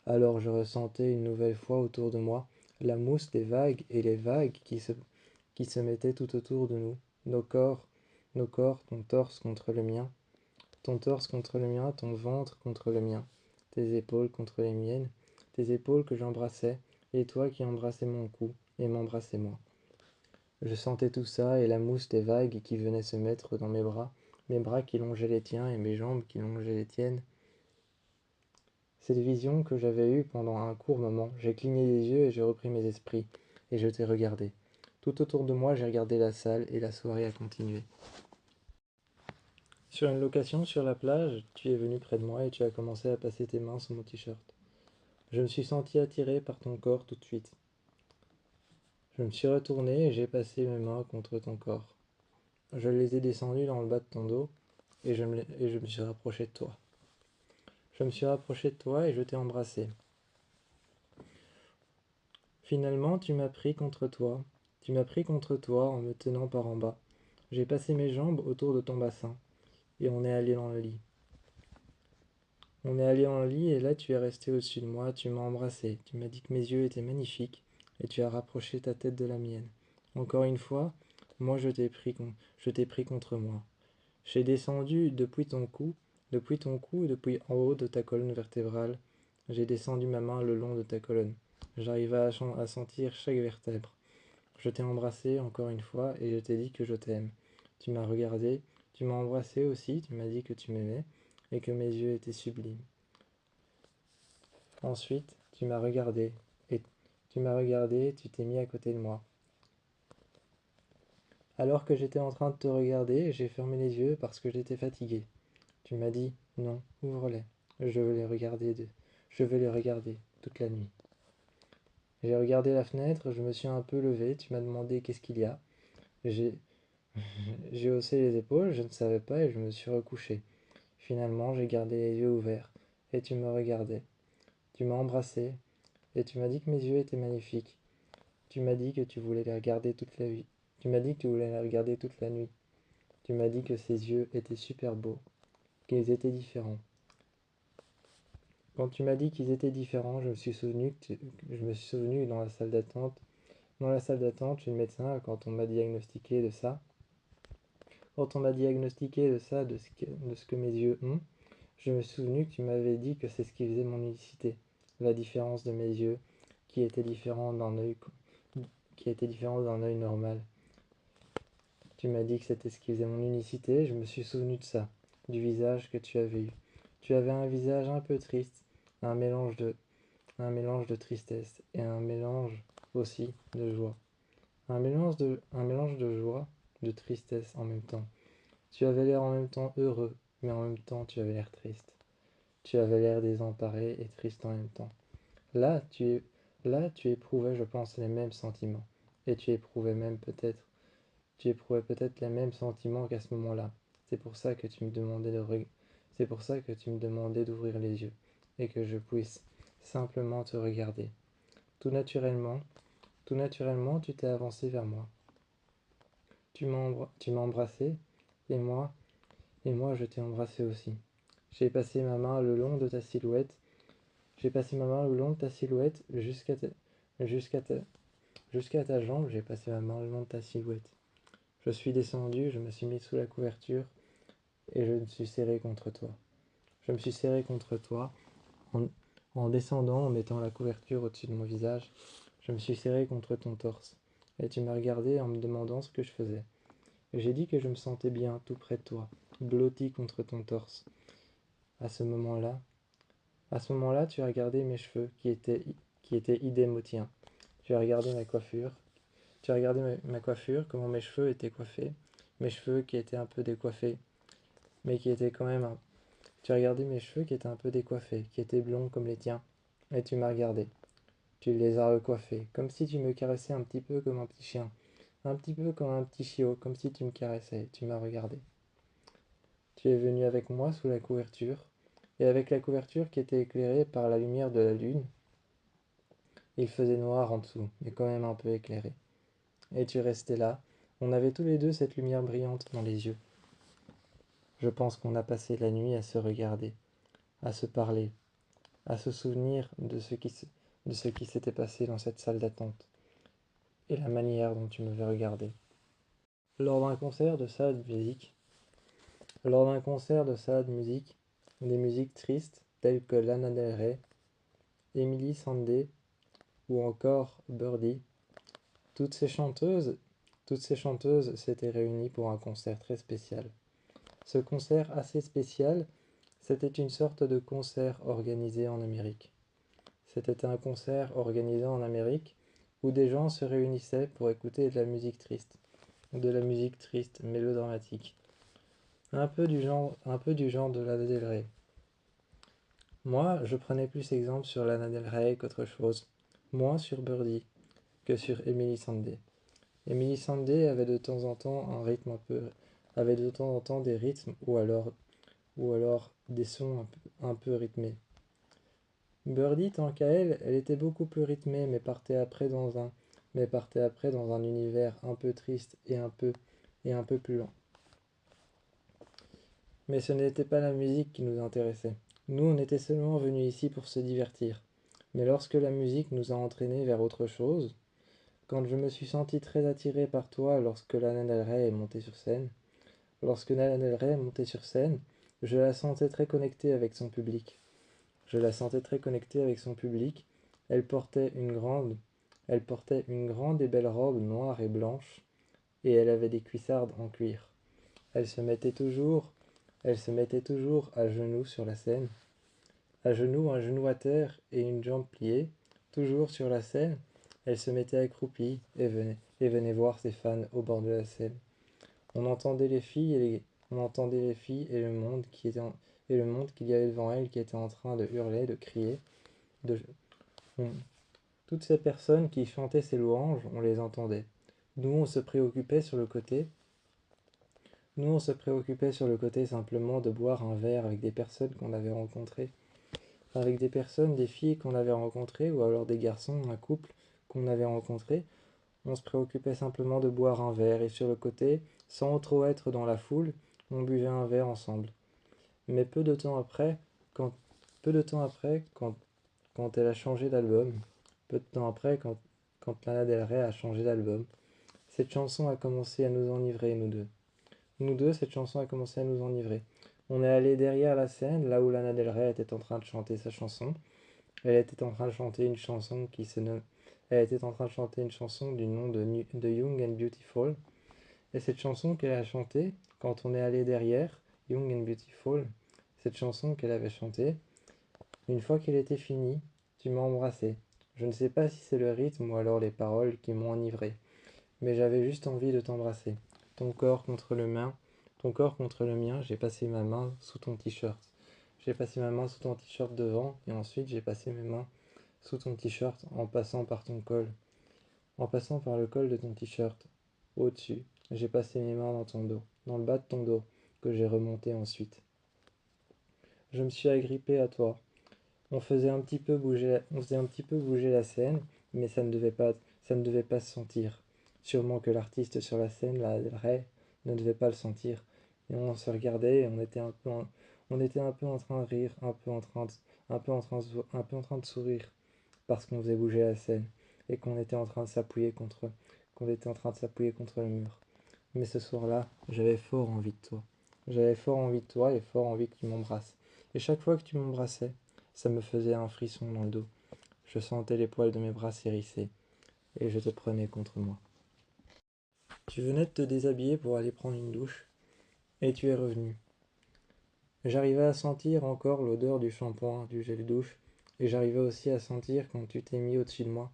Alors je ressentais une nouvelle fois autour de moi la mousse des vagues et les vagues qui se mettaient tout autour de nous. Nos corps, ton torse contre le mien, ton torse contre le mien, ton ventre contre le mien, tes épaules contre les miennes, tes épaules que j'embrassais, et toi qui embrassais mon cou et m'embrassais moi. Je sentais tout ça et la mousse des vagues qui venait se mettre dans mes bras qui longeaient les tiens et mes jambes qui longeaient les tiennes. Cette vision que j'avais eue pendant un court moment, j'ai cligné les yeux et j'ai repris mes esprits, et je t'ai regardé. Tout autour de moi, j'ai regardé la salle et la soirée a continué. Sur une location sur la plage, tu es venu près de moi et tu as commencé à passer tes mains sur mon t-shirt. Je me suis senti attiré par ton corps tout de suite. Je me suis retourné et j'ai passé mes mains contre ton corps. Je les ai descendues dans le bas de ton dos et je me suis rapproché de toi. Je me suis rapproché de toi et je t'ai embrassé. Finalement, tu m'as pris contre toi. Tu m'as pris contre toi en me tenant par en bas. J'ai passé mes jambes autour de ton bassin et on est allé dans le lit. On est allé dans le lit et là tu es resté au-dessus de moi, tu m'as embrassé, tu m'as dit que mes yeux étaient magnifiques et tu as rapproché ta tête de la mienne. Encore une fois, moi je t'ai pris contre moi. J'ai descendu depuis ton cou, depuis en haut de ta colonne vertébrale. J'ai descendu ma main le long de ta colonne. J'arrivais à sentir chaque vertèbre. Je t'ai embrassé encore une fois et je t'ai dit que je t'aime. Tu m'as regardé, tu m'as embrassé aussi, tu m'as dit que tu m'aimais et que mes yeux étaient sublimes. Ensuite, tu t'es mis à côté de moi. Alors que j'étais en train de te regarder, j'ai fermé les yeux parce que j'étais fatigué. Tu m'as dit, non, ouvre-les. Je veux les regarder, je veux les regarder toute la nuit. J'ai regardé la fenêtre, je me suis un peu levé, tu m'as demandé qu'est-ce qu'il y a. J'ai J'ai haussé les épaules, je ne savais pas et je me suis recouché. Finalement, j'ai gardé les yeux ouverts et tu me regardais. Tu m'as embrassé et tu m'as dit que mes yeux étaient magnifiques. Tu m'as dit que tu voulais les regarder toute la nuit. Tu m'as dit que tu voulais les regarder toute la nuit. Tu m'as dit que ses yeux étaient super beaux, qu'ils étaient différents. Quand tu m'as dit qu'ils étaient différents, je me suis souvenu dans la salle d'attente. Dans la salle d'attente chez le médecin, quand on m'a diagnostiqué de ça, quand on m'a diagnostiqué de ça, de ce que mes yeux ont, je me suis souvenu que tu m'avais dit que c'est ce qui faisait mon unicité. La différence de mes yeux, qui était différent qui était différent d'un œil normal. Tu m'as dit que c'était ce qui faisait mon unicité, je me suis souvenu de ça, du visage que tu avais eu. Tu avais un visage un peu triste, un mélange de, un mélange de tristesse et un mélange aussi de joie. Un mélange de joie, de tristesse en même temps. Tu avais l'air en même temps heureux, mais en même temps tu avais l'air triste. Tu avais l'air désemparé et triste en même temps. Là, tu éprouvais, je pense, les mêmes sentiments. Et tu éprouvais peut-être les mêmes sentiments qu'à ce moment-là. C'est pour ça que tu me demandais c'est pour ça que tu me demandais d'ouvrir les yeux et que je puisse simplement te regarder. Tout naturellement, tout naturellement, tu t'es avancé vers moi. Tu m'as embrassé et moi, je t'ai embrassé aussi. J'ai passé ma main le long de ta silhouette. J'ai passé ma main le long de ta silhouette jusqu'à ta, jusqu'à ta jambe. J'ai passé ma main le long de ta silhouette. Je suis descendu, je me suis mis sous la couverture et je me suis serré contre toi. Je me suis serré contre toi en, en descendant, en mettant la couverture au-dessus de mon visage. Je me suis serré contre ton torse. Et tu m'as regardé en me demandant ce que je faisais. J'ai dit que je me sentais bien tout près de toi, blotti contre ton torse. À ce moment-là, tu as regardé mes cheveux qui étaient idem aux tiens. Tu as regardé ma coiffure. Tu as regardé ma coiffure, comment mes cheveux étaient coiffés. Mes cheveux qui étaient un peu décoiffés, mais qui étaient quand même un... Tu as regardé mes cheveux qui étaient un peu décoiffés, qui étaient blonds comme les tiens. Et tu m'as regardé. Tu les as recoiffés, comme si tu me caressais un petit peu comme un petit chien. Un petit peu comme un petit chiot, comme si tu me caressais. Tu m'as regardé. Tu es venu avec moi sous la couverture, et avec la couverture qui était éclairée par la lumière de la lune, il faisait noir en dessous, mais quand même un peu éclairé. Et tu restais là. On avait tous les deux cette lumière brillante dans les yeux. Je pense qu'on a passé la nuit à se regarder, à se parler, à se souvenir de ce qui s'était passé dans cette salle d'attente, et la manière dont tu m'avais regardé. Lors d'un concert de salle de musique, Lors d'un concert de salle de musique, des musiques tristes telles que Lana Del Rey, Emily Sandé ou encore Birdie, toutes ces chanteuses, toutes ces chanteuses s'étaient réunies pour un concert très spécial. Ce concert assez spécial, c'était une sorte de concert organisé en Amérique. C'était un concert organisé en Amérique où des gens se réunissaient pour écouter de la musique triste, mélodramatique, un peu du genre de Lana Del Rey. Moi, je prenais plus exemple sur Lana Del Rey qu'autre chose, moins sur Birdie que sur Emily Sandé. Emily Sandé avait de temps en temps avait de temps en temps des rythmes ou alors des sons un peu rythmés. Birdie, tant qu'à elle, elle était beaucoup plus rythmée, mais partait après dans un univers un peu triste et un peu plus lent. Mais ce n'était pas la musique qui nous intéressait. Nous, on était seulement venus ici pour se divertir. Mais lorsque la musique nous a entraînés vers autre chose, quand je me suis senti très attiré par toi lorsque Lana Del Rey est montée sur scène, je la sentais très connectée avec son public. Je la sentais très connectée avec son public. Elle portait une grande, Elle portait une grande et belle robe noire et blanche, et elle avait des cuissardes en cuir. Elle se mettait toujours, Elle se mettait toujours à genoux sur la scène, à genoux, un genou à terre et une jambe pliée, toujours sur la scène. Elle se mettait accroupie et venait voir ses fans au bord de la scène. On entendait les filles on entendait les filles et le monde qu'il y avait devant elle qui était en train de hurler, de crier. De, on- Toutes ces personnes qui chantaient ses louanges, on les entendait. Nous, on se préoccupait sur le côté. Nous, on se préoccupait sur le côté simplement de boire un verre avec des personnes qu'on avait rencontrées. Avec des personnes, des filles qu'on avait rencontrées, ou alors des garçons, un couple qu'on avait rencontré. On se préoccupait simplement de boire un verre, et sur le côté, sans trop être dans la foule, on buvait un verre ensemble. Mais peu de temps après, quand, Peu de temps après, quand elle a changé d'album, peu de temps après, quand Lana Del Rey a changé d'album, cette chanson a commencé à nous enivrer, nous deux. Nous deux, cette chanson a commencé à nous enivrer. On est allé derrière la scène, là où Lana Del Rey était en train de chanter sa chanson. Elle était en train de chanter une chanson qui se nomme... Elle était en train de chanter une chanson du nom de Young and Beautiful. Et cette chanson qu'elle a chantée, quand on est allé derrière, Young and Beautiful, cette chanson qu'elle avait chantée, une fois qu'elle était finie, tu m'as embrassé. Je ne sais pas si c'est le rythme ou alors les paroles qui m'ont enivré, mais j'avais juste envie de t'embrasser. Ton corps contre le mien, ton corps contre le mien, j'ai passé ma main sous ton t-shirt. J'ai passé ma main sous ton t-shirt devant, et ensuite j'ai passé mes mains sous ton t-shirt en passant par ton col. En passant par le col de ton t-shirt, au-dessus, j'ai passé mes mains dans ton dos, dans le bas de ton dos, que j'ai remonté ensuite. Je me suis agrippé à toi. On faisait un petit peu bouger la scène, mais ça ne devait pas se sentir. Sûrement que l'artiste sur la scène, la Del Rey, ne devait pas le sentir. Et on se regardait et on était un peu en train de rire, un peu en train de sourire, parce qu'on faisait bouger la scène et qu'on était en train de s'appuyer contre le mur. Mais ce soir-là, j'avais fort envie de toi. J'avais fort envie de toi et fort envie que tu m'embrasses. Et chaque fois que tu m'embrassais, ça me faisait un frisson dans le dos. Je sentais les poils de mes bras s'hérisser et je te prenais contre moi. Tu venais de te déshabiller pour aller prendre une douche et tu es revenu. J'arrivais à sentir encore l'odeur du shampoing, du gel douche et j'arrivais aussi à sentir quand tu t'es mis au-dessus de moi.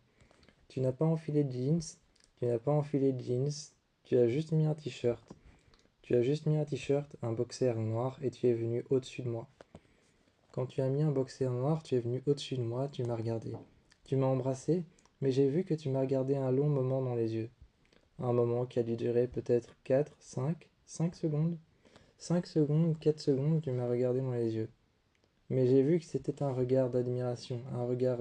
Tu n'as pas enfilé de jeans, tu n'as pas enfilé de jeans, tu as juste mis un t-shirt. Tu as juste mis un t-shirt, un boxer noir et tu es venu au-dessus de moi. Quand tu as mis un boxer noir, tu es venu au-dessus de moi, tu m'as regardé. Tu m'as embrassé, mais j'ai vu que tu m'as regardé un long moment dans les yeux. Un moment qui a dû durer peut-être 4, 5 secondes. 5 secondes, 4 secondes, tu m'as regardé dans les yeux. Mais j'ai vu que c'était un regard d'admiration, un regard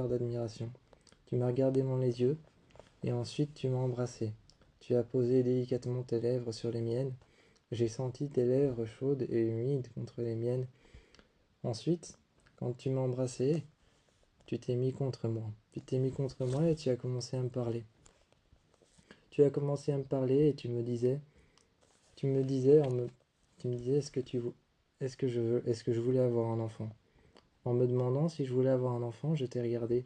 d'admiration. Tu m'as regardé dans les yeux, et ensuite tu m'as embrassé. Tu as posé délicatement tes lèvres sur les miennes. J'ai senti tes lèvres chaudes et humides contre les miennes. Ensuite, quand tu m'as embrassé, tu t'es mis contre moi. Tu t'es mis contre moi et tu as commencé à me parler. Tu as commencé à me parler et tu me disais, tu me disais est-ce que je voulais avoir un enfant. En me demandant si je voulais avoir un enfant, je t'ai regardé.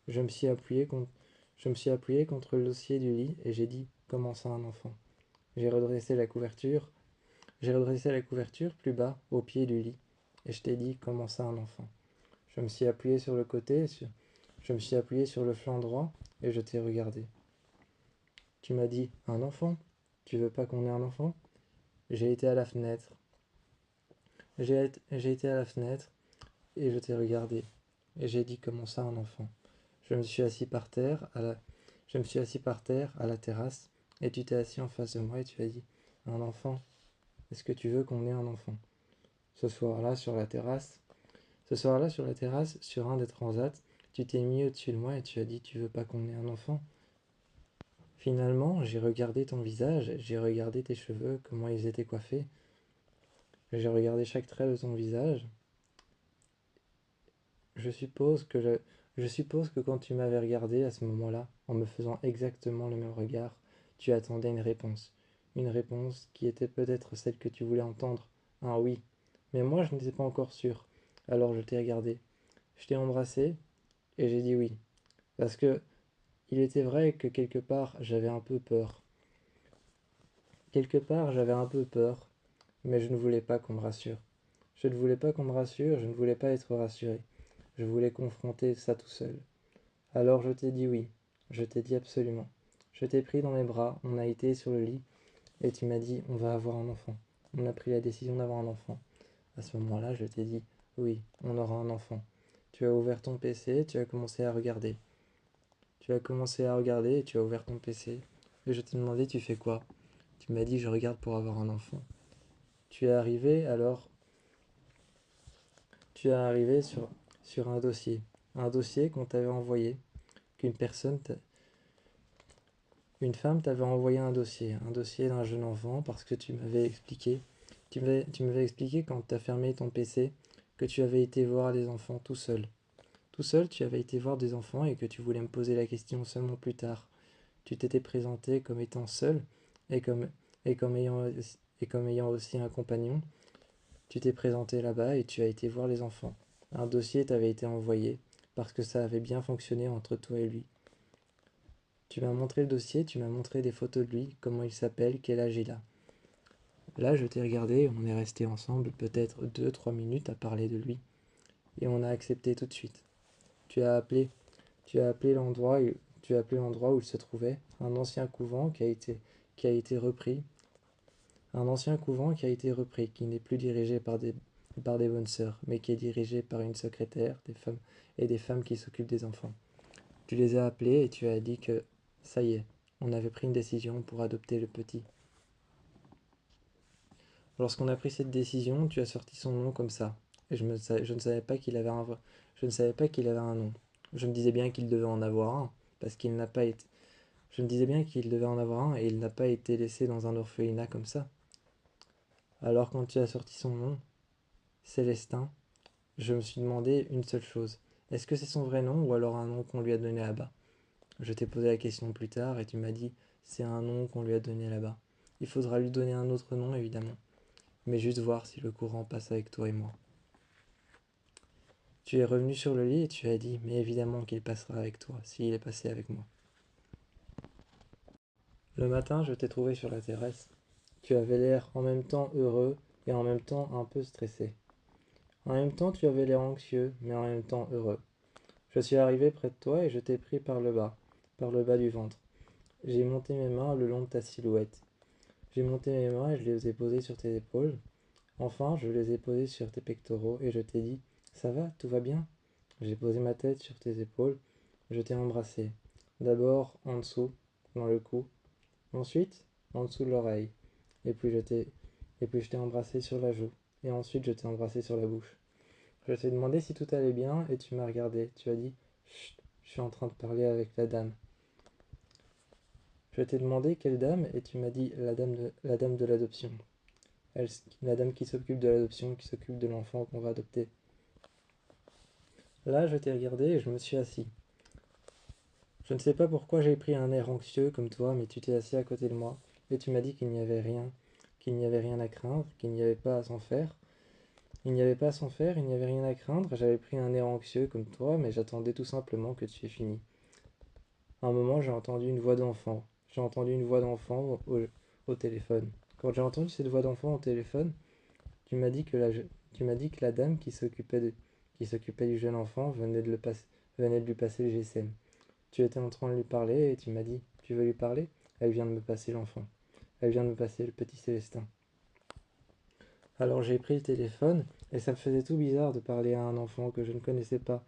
Je me suis appuyé contre, je me suis appuyé contre le dossier du lit et j'ai dit comment ça un enfant. J'ai redressé la couverture, j'ai redressé la couverture plus bas au pied du lit et je t'ai dit comment ça un enfant. Je me suis appuyé sur le côté, je me suis appuyé sur le flanc droit et je t'ai regardé. Tu m'as dit un enfant? Tu veux pas qu'on ait un enfant? J'ai été à la fenêtre. J'ai été à la fenêtre et je t'ai regardé. Et j'ai dit comment ça un enfant? Je me suis assis par terre je me suis assis par terre à la terrasse et tu t'es assis en face de moi et tu as dit un enfant. Est-ce que tu veux qu'on ait un enfant? Ce soir-là sur la terrasse, sur un des transats, tu t'es mis au-dessus de moi et tu as dit tu veux pas qu'on ait un enfant? Finalement, j'ai regardé ton visage, j'ai regardé tes cheveux, comment ils étaient coiffés. J'ai regardé chaque trait de ton visage. Je suppose que je suppose que quand tu m'avais regardé à ce moment-là, en me faisant exactement le même regard, tu attendais une réponse. Une réponse qui était peut-être celle que tu voulais entendre. Un oui. Mais moi, je n'étais pas encore sûr. Alors je t'ai regardé. Je t'ai embrassé et j'ai dit oui. Parce que il était vrai que quelque part, j'avais un peu peur. Quelque part, j'avais un peu peur, mais je ne voulais pas qu'on me rassure. Je ne voulais pas qu'on me rassure, je ne voulais pas être rassuré. Je voulais confronter ça tout seul. Alors je t'ai dit oui, je t'ai dit absolument. Je t'ai pris dans mes bras, on a été sur le lit, et tu m'as dit on va avoir un enfant. On a pris la décision d'avoir un enfant. À ce moment-là, je t'ai dit oui, on aura un enfant. Tu as ouvert ton PC, tu as commencé à regarder. Tu as commencé à regarder et tu as ouvert ton PC. Et je t'ai demandé tu fais quoi? Tu m'as dit je regarde pour avoir un enfant. Tu es arrivé alors, tu es arrivé sur un dossier. Un dossier qu'on t'avait envoyé, qu'une personne, une femme t'avait envoyé un dossier d'un jeune enfant parce que tu Tu m'avais expliqué quand tu as fermé ton PC que tu avais été voir des enfants tout seul. Tout seul, tu avais été voir des enfants et que tu voulais me poser la question seulement plus tard. Tu t'étais présenté comme étant seul et comme, et comme ayant, et comme ayant aussi un compagnon. Tu t'es présenté là-bas et tu as été voir les enfants. Un dossier t'avait été envoyé parce que ça avait bien fonctionné entre toi et lui. Tu m'as montré le dossier, tu m'as montré des photos de lui, comment il s'appelle, quel âge il a. Là, je t'ai regardé et on est resté ensemble peut-être 2, 3 minutes à parler de lui. Et on a accepté tout de suite. Tu as appelé, tu as appelé l'endroit, tu as appelé l'endroit où il se trouvait, un ancien couvent qui a été repris, qui n'est plus dirigé par des bonnes sœurs, mais qui est dirigé par une secrétaire, des femmes et des femmes qui s'occupent des enfants. Tu les as appelés et tu as dit que ça y est, on avait pris une décision pour adopter le petit. Lorsqu'on a pris cette décision, tu as sorti son nom comme ça. Et je ne savais pas qu'il avait je ne savais pas qu'il avait un nom. Je me disais bien qu'il devait en avoir un, parce qu'il n'a pas été. Je me disais bien qu'il devait en avoir un et il n'a pas été laissé dans un orphelinat comme ça. Alors quand tu as sorti son nom, Célestin, je me suis demandé une seule chose. Est-ce que c'est son vrai nom ou alors un nom qu'on lui a donné là-bas? Je t'ai posé la question plus tard et tu m'as dit c'est un nom qu'on lui a donné là-bas. Il faudra lui donner un autre nom évidemment, mais juste voir si le courant passe avec toi et moi. Tu es revenu sur le lit et tu as dit mais évidemment qu'il passera avec toi s'il est passé avec moi. Le matin, je t'ai trouvé sur la terrasse. Tu avais l'air en même temps heureux et en même temps un peu stressé. En même temps, tu avais l'air anxieux, mais en même temps heureux. Je suis arrivé près de toi et je t'ai pris par le bas du ventre. J'ai monté mes mains le long de ta silhouette. J'ai monté mes mains et je les ai posées sur tes épaules. Enfin, je les ai posées sur tes pectoraux et je t'ai dit ça va, tout va bien? J'ai posé ma tête sur tes épaules. Je t'ai embrassé. D'abord en dessous, dans le cou. Ensuite, en dessous de l'oreille. Et puis je t'ai embrassé sur la joue. Et ensuite, je t'ai embrassé sur la bouche. Je t'ai demandé si tout allait bien et tu m'as regardé. Tu as dit chut, je suis en train de parler avec la dame. Je t'ai demandé quelle dame et tu m'as dit la dame de l'adoption. La dame qui s'occupe de l'adoption, qui s'occupe de l'enfant qu'on va adopter. Là, je t'ai regardé et je me suis assis. Je ne sais pas pourquoi j'ai pris un air anxieux comme toi, mais tu t'es assis à côté de moi et tu m'as dit qu'il n'y avait rien à craindre, qu'il n'y avait pas à s'en faire. Il n'y avait pas à s'en faire, il n'y avait rien à craindre. J'avais pris un air anxieux comme toi, mais j'attendais tout simplement que tu aies fini. À un moment, j'ai entendu une voix d'enfant. J'ai entendu une voix d'enfant au téléphone. Quand j'ai entendu cette voix d'enfant au téléphone, tu m'as dit tu m'as dit que la dame qui s'occupait du jeune enfant venait de lui passer le GSM. Tu étais en train de lui parler et tu m'as dit, tu veux lui parler? Elle vient de me passer l'enfant. Elle vient de me passer le petit Célestin. Alors j'ai pris le téléphone et ça me faisait tout bizarre de parler à un enfant que je ne connaissais pas,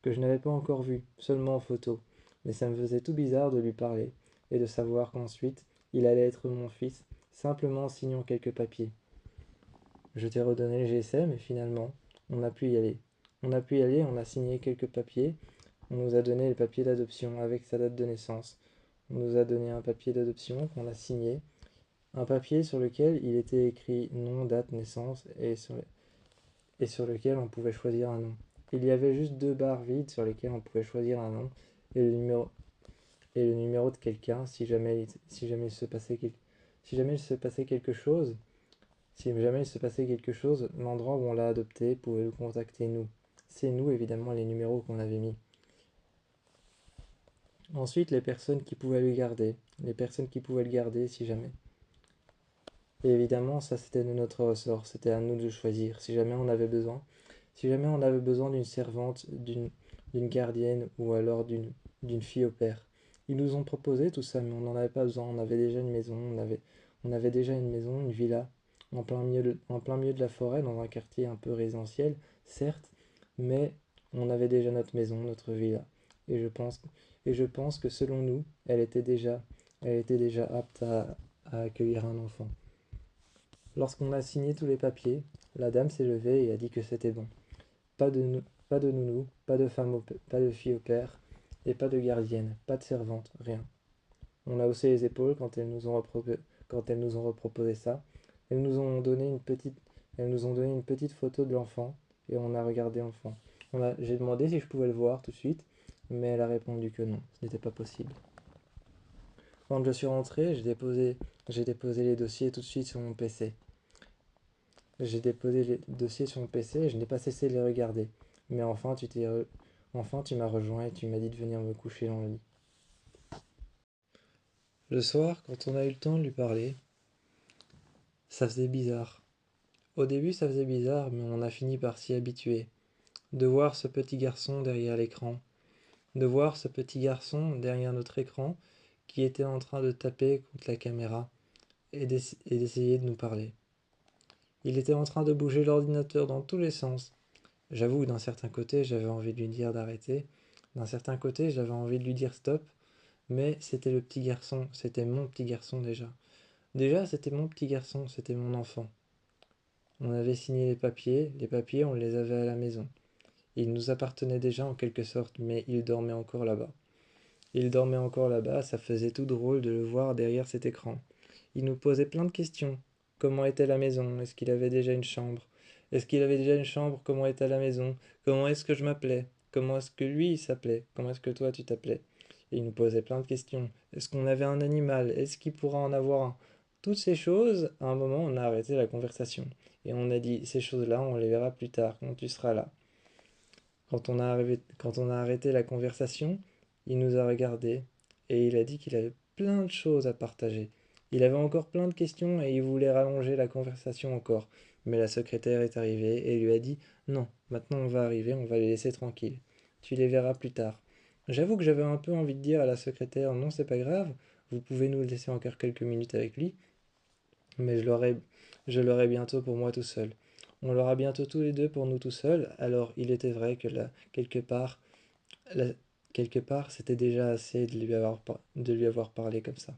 que je n'avais pas encore vu, seulement en photo. Mais ça me faisait tout bizarre de lui parler et de savoir qu'ensuite il allait être mon fils, simplement en signant quelques papiers. Je t'ai redonné le GSM et finalement, on a pu y aller. On a pu y aller, on a signé quelques papiers, on nous a donné le papier d'adoption avec sa date de naissance. On nous a donné un papier d'adoption qu'on a signé, un papier sur lequel il était écrit nom, date, naissance et sur lequel on pouvait choisir un nom. Il y avait juste 2 barres vides sur lesquelles on pouvait choisir un nom et le numéro de quelqu'un si jamais il se passait quelque chose. Si jamais il se passait quelque chose, l'endroit où on l'a adopté pouvait nous contacter nous. C'est nous évidemment les numéros qu'on avait mis. Ensuite, les personnes qui pouvaient le garder si jamais. Et évidemment, ça c'était de notre ressort, c'était à nous de choisir. Si jamais on avait besoin d'une servante, d'une gardienne ou alors d'une fille au père. Ils nous ont proposé tout ça, mais on n'en avait pas besoin. On avait déjà une maison, on avait déjà une maison, une villa, en plein milieu de la forêt, dans un quartier un peu résidentiel, certes, mais on avait déjà notre maison, notre villa. Et je pense que selon nous, elle était déjà apte à accueillir un enfant. Lorsqu'on a signé tous les papiers, la dame s'est levée et a dit que c'était bon. Pas de nounou, pas de fille au père, et pas de gardienne, pas de servante, rien. On a haussé les épaules quand elles nous ont reproposé ça, Elles nous ont donné elles nous ont donné une petite photo de l'enfant et on a regardé l'enfant. J'ai demandé si je pouvais le voir tout de suite, mais elle a répondu que non, ce n'était pas possible. Quand je suis rentré, j'ai déposé les dossiers tout de suite sur mon PC. J'ai déposé les dossiers sur mon PC et je n'ai pas cessé de les regarder. Mais enfin, tu m'as rejoint et tu m'as dit de venir me coucher dans le lit. Le soir, quand on a eu le temps de lui parler, ça faisait bizarre. Au début, ça faisait bizarre, mais on a fini par s'y habituer. De voir ce petit garçon derrière l'écran. De voir ce petit garçon derrière notre écran qui était en train de taper contre la caméra et d'essayer de nous parler. Il était en train de bouger l'ordinateur dans tous les sens. J'avoue, d'un certain côté, j'avais envie de lui dire d'arrêter. D'un certain côté, j'avais envie de lui dire stop. Mais c'était le petit garçon, c'était mon petit garçon déjà. Déjà, c'était mon petit garçon, c'était mon enfant. On avait signé les papiers, on les avait à la maison. Il nous appartenait déjà en quelque sorte, mais il dormait encore là-bas. Il dormait encore là-bas, ça faisait tout drôle de le voir derrière cet écran. Il nous posait plein de questions. Comment était la maison? Est-ce qu'il avait déjà une chambre? Est-ce qu'il avait déjà une chambre? Comment était la maison? Comment est-ce que je m'appelais? Comment est-ce que lui il s'appelait? Comment est-ce que toi tu t'appelais? Et il nous posait plein de questions. Est-ce qu'on avait un animal? Est-ce qu'il pourra en avoir un? Toutes ces choses, à un moment, on a arrêté la conversation. Et on a dit, ces choses-là, on les verra plus tard, quand tu seras là. Quand on a arrêté la conversation, il nous a regardés et il a dit qu'il avait plein de choses à partager. Il avait encore plein de questions et il voulait rallonger la conversation encore. Mais la secrétaire est arrivée et lui a dit non, maintenant on va arriver, on va les laisser tranquilles. Tu les verras plus tard. J'avoue que j'avais un peu envie de dire à la secrétaire non, c'est pas grave, vous pouvez nous laisser encore quelques minutes avec lui, mais je l'aurai bientôt pour moi tout seul. On l'aura bientôt tous les deux pour nous tout seuls, alors il était vrai que là, là, quelque part, c'était déjà assez de lui avoir parlé comme ça.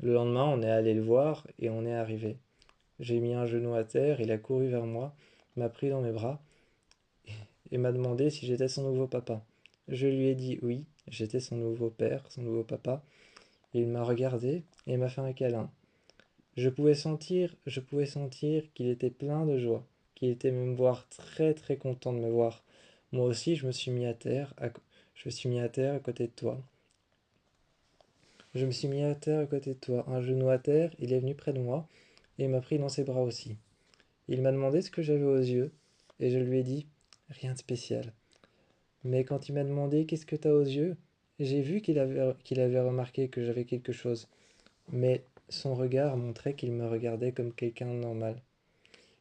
Le lendemain, on est allé le voir et on est arrivé. J'ai mis un genou à terre, il a couru vers moi, m'a pris dans mes bras et m'a demandé si j'étais son nouveau papa. Je lui ai dit oui, j'étais son nouveau père, son nouveau papa. Il m'a regardé et m'a fait un câlin. Je pouvais sentir qu'il était plein de joie, qu'il était même voir très très content de me voir. Moi aussi, je me suis mis à terre à côté de toi. Je me suis mis à terre à côté de toi, un genou à terre, il est venu près de moi et m'a pris dans ses bras aussi. Il m'a demandé ce que j'avais aux yeux et je lui ai dit rien de spécial. Mais quand il m'a demandé qu'est-ce que t'as aux yeux, j'ai vu qu'il avait remarqué que j'avais quelque chose. Mais son regard montrait qu'il me regardait comme quelqu'un de normal.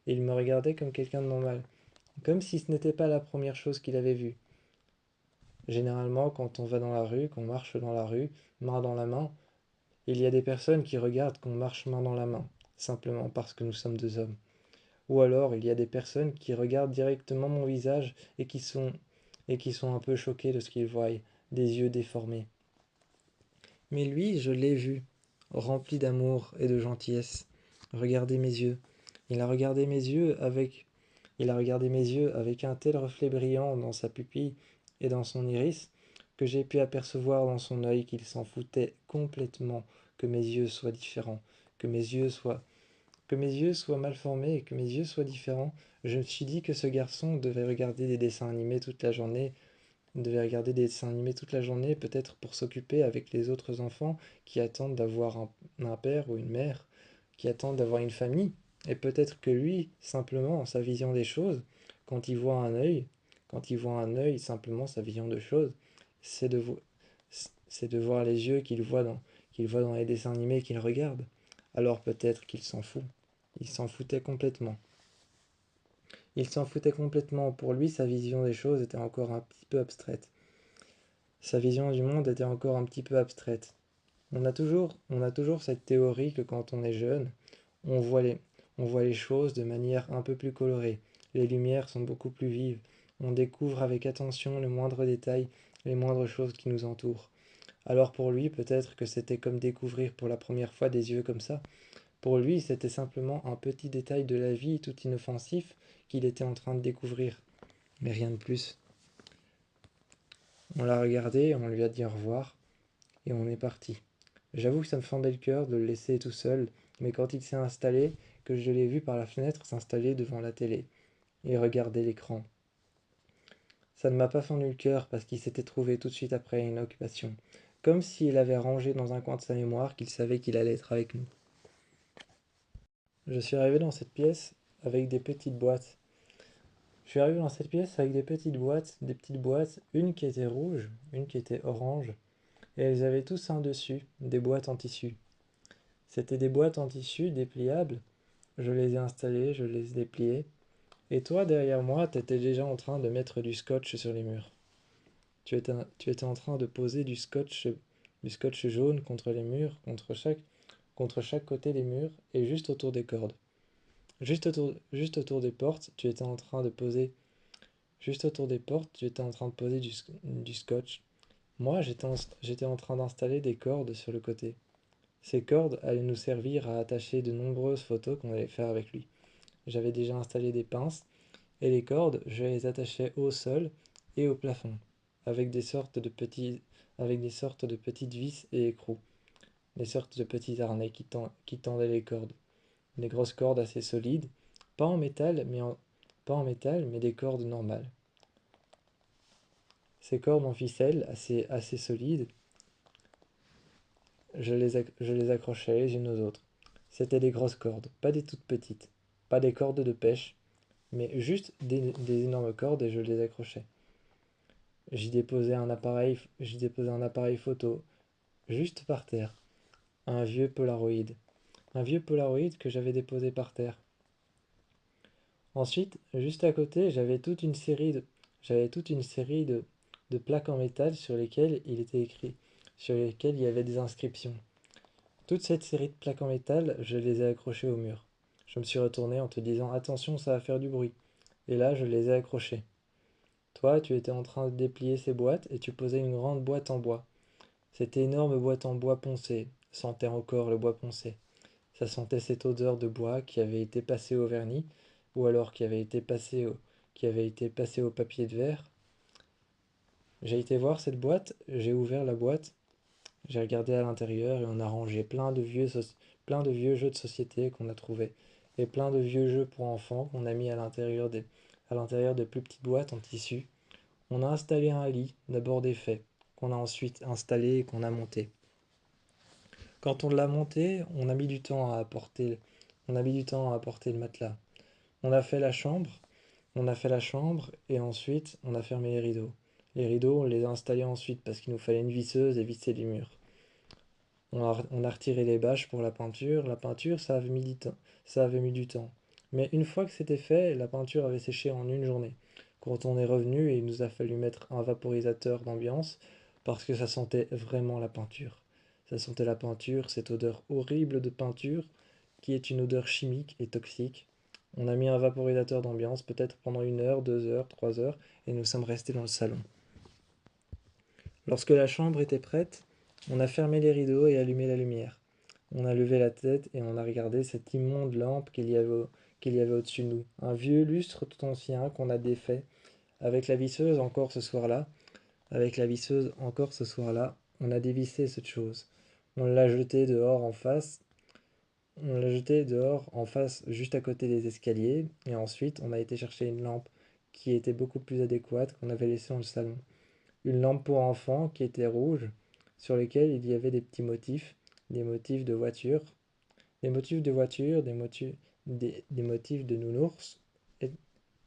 Il me regardait comme quelqu'un de normal, comme si ce n'était pas la première chose qu'il avait vue. Généralement, quand on va dans la rue, qu'on marche dans la rue, main dans la main, il y a des personnes qui regardent qu'on marche main dans la main, simplement parce que nous sommes deux hommes. Ou alors, il y a des personnes qui regardent directement mon visage et qui sont un peu choquées de ce qu'ils voient, des yeux déformés. Mais lui, je l'ai vu, rempli d'amour et de gentillesse. Regardez mes yeux. Il a regardé mes yeux avec Il a regardé mes yeux avec un tel reflet brillant dans sa pupille et dans son iris que j'ai pu apercevoir dans son œil qu'il s'en foutait complètement que mes yeux soient différents, que mes yeux soient, que mes yeux soient mal formés et que mes yeux soient différents. Je me suis dit que ce garçon devait regarder des dessins animés toute la journée, peut-être pour s'occuper avec les autres enfants qui attendent d'avoir un père ou une mère, qui attendent d'avoir une famille. Et peut-être que lui, simplement, sa vision des choses, quand il voit un œil, quand il voit un œil, simplement sa vision de choses, c'est de, vo- c'est de voir les yeux qu'il voit dans les dessins animés qu'il regarde. Alors peut-être qu'il s'en fout. Il s'en foutait complètement. Il s'en foutait complètement. Pour lui, sa vision des choses était encore un petit peu abstraite. Sa vision du monde était encore un petit peu abstraite. On a toujours cette théorie que quand on est jeune, on voit les, on voit les choses de manière un peu plus colorée. Les lumières sont beaucoup plus vives. On découvre avec attention le moindre détail, les moindres choses qui nous entourent. Alors pour lui, peut-être que c'était comme découvrir pour la première fois des yeux comme ça. Pour lui, c'était simplement un petit détail de la vie tout inoffensif qu'il était en train de découvrir. Mais rien de plus. On l'a regardé, on lui a dit au revoir, et on est parti. J'avoue que ça me fendait le cœur de le laisser tout seul mais quand il s'est installé, que je l'ai vu par la fenêtre s'installer devant la télé et regarder l'écran. Ça ne m'a pas fendu le cœur parce qu'il s'était trouvé tout de suite après une occupation, comme s'il avait rangé dans un coin de sa mémoire qu'il savait qu'il allait être avec nous. Je suis arrivé dans cette pièce avec des petites boîtes. Je suis arrivé dans cette pièce avec des petites boîtes, une qui était rouge, une qui était orange, et elles avaient tous un dessus, des boîtes en tissu. C'était des boîtes en tissu dépliables. Je les ai installées, je les ai dépliées. Et toi, derrière moi, t'étais déjà en train de mettre du scotch sur les murs. Tu étais en train de poser du scotch jaune contre les murs, contre chaque côté des murs et juste autour des cordes. Juste autour des portes, tu étais en train de poser, juste autour des portes, tu étais en train de poser du scotch. Moi, j'étais en train d'installer des cordes sur le côté. Ces cordes allaient nous servir à attacher de nombreuses photos qu'on allait faire avec lui. J'avais déjà installé des pinces et les cordes, je les attachais au sol et au plafond, avec avec des sortes de petites vis et écrous, des sortes de petits harnais qui tendaient les cordes, des grosses cordes assez solides, pas en métal, pas en métal, mais des cordes normales. Ces cordes en ficelle assez solides, je les accrochais les unes aux autres. C'étaient des grosses cordes, pas des toutes petites, pas des cordes de pêche, mais juste des énormes cordes et je les accrochais. J'y déposais un appareil photo, juste par terre, un vieux Polaroid. Un vieux Polaroid que j'avais déposé par terre. Ensuite, juste à côté, j'avais toute une série de plaques en métal sur lesquelles il était écrit, sur lesquelles il y avait des inscriptions. Toute cette série de plaques en métal, je les ai accrochées au mur. Je me suis retourné en te disant attention, ça va faire du bruit. Et là, je les ai accrochées. Toi, tu étais en train de déplier ces boîtes et tu posais une grande boîte en bois. Cette énorme boîte en bois poncé sentait encore le bois poncé. Ça sentait cette odeur de bois qui avait été passée au vernis, ou alors qui avait été passé au papier de verre. J'ai été voir cette boîte, j'ai ouvert la boîte, j'ai regardé à l'intérieur et on a rangé plein de vieux jeux de société qu'on a trouvés, et plein de vieux jeux pour enfants qu'on a mis à l'intérieur de plus petites boîtes en tissu. On a installé un lit, d'abord défait, qu'on a ensuite installé et qu'on a monté. Quand on l'a monté, on a mis du temps à apporter le matelas. On a fait la chambre, on a fait la chambre et ensuite on a fermé les rideaux. Les rideaux, on les a installés ensuite parce qu'il nous fallait une visseuse et visser les murs. On a retiré les bâches pour la peinture. La peinture, ça avait mis du temps. Ça avait mis du temps. Mais une fois que c'était fait, la peinture avait séché en une journée. Quand on est revenu, il nous a fallu mettre un vaporisateur d'ambiance parce que ça sentait vraiment la peinture. Ça sentait la peinture, cette odeur horrible de peinture qui est une odeur chimique et toxique. On a mis un vaporisateur d'ambiance peut-être pendant 1 heure, 2 heures, 3 heures et nous sommes restés dans le salon. Lorsque la chambre était prête, on a fermé les rideaux et allumé la lumière. On a levé la tête et on a regardé cette immonde lampe qu'il y avait au-dessus de nous. Un vieux lustre tout ancien qu'on a défait. Avec la visseuse encore ce soir-là, on a dévissé cette chose. On l'a jeté dehors en face. On l'a jeté dehors en face juste à côté des escaliers. Et ensuite, on a été chercher une lampe qui était beaucoup plus adéquate qu'on avait laissée dans le salon. Une lampe pour enfants qui était rouge, sur lesquels il y avait des motifs de voitures, des motifs de nounours et,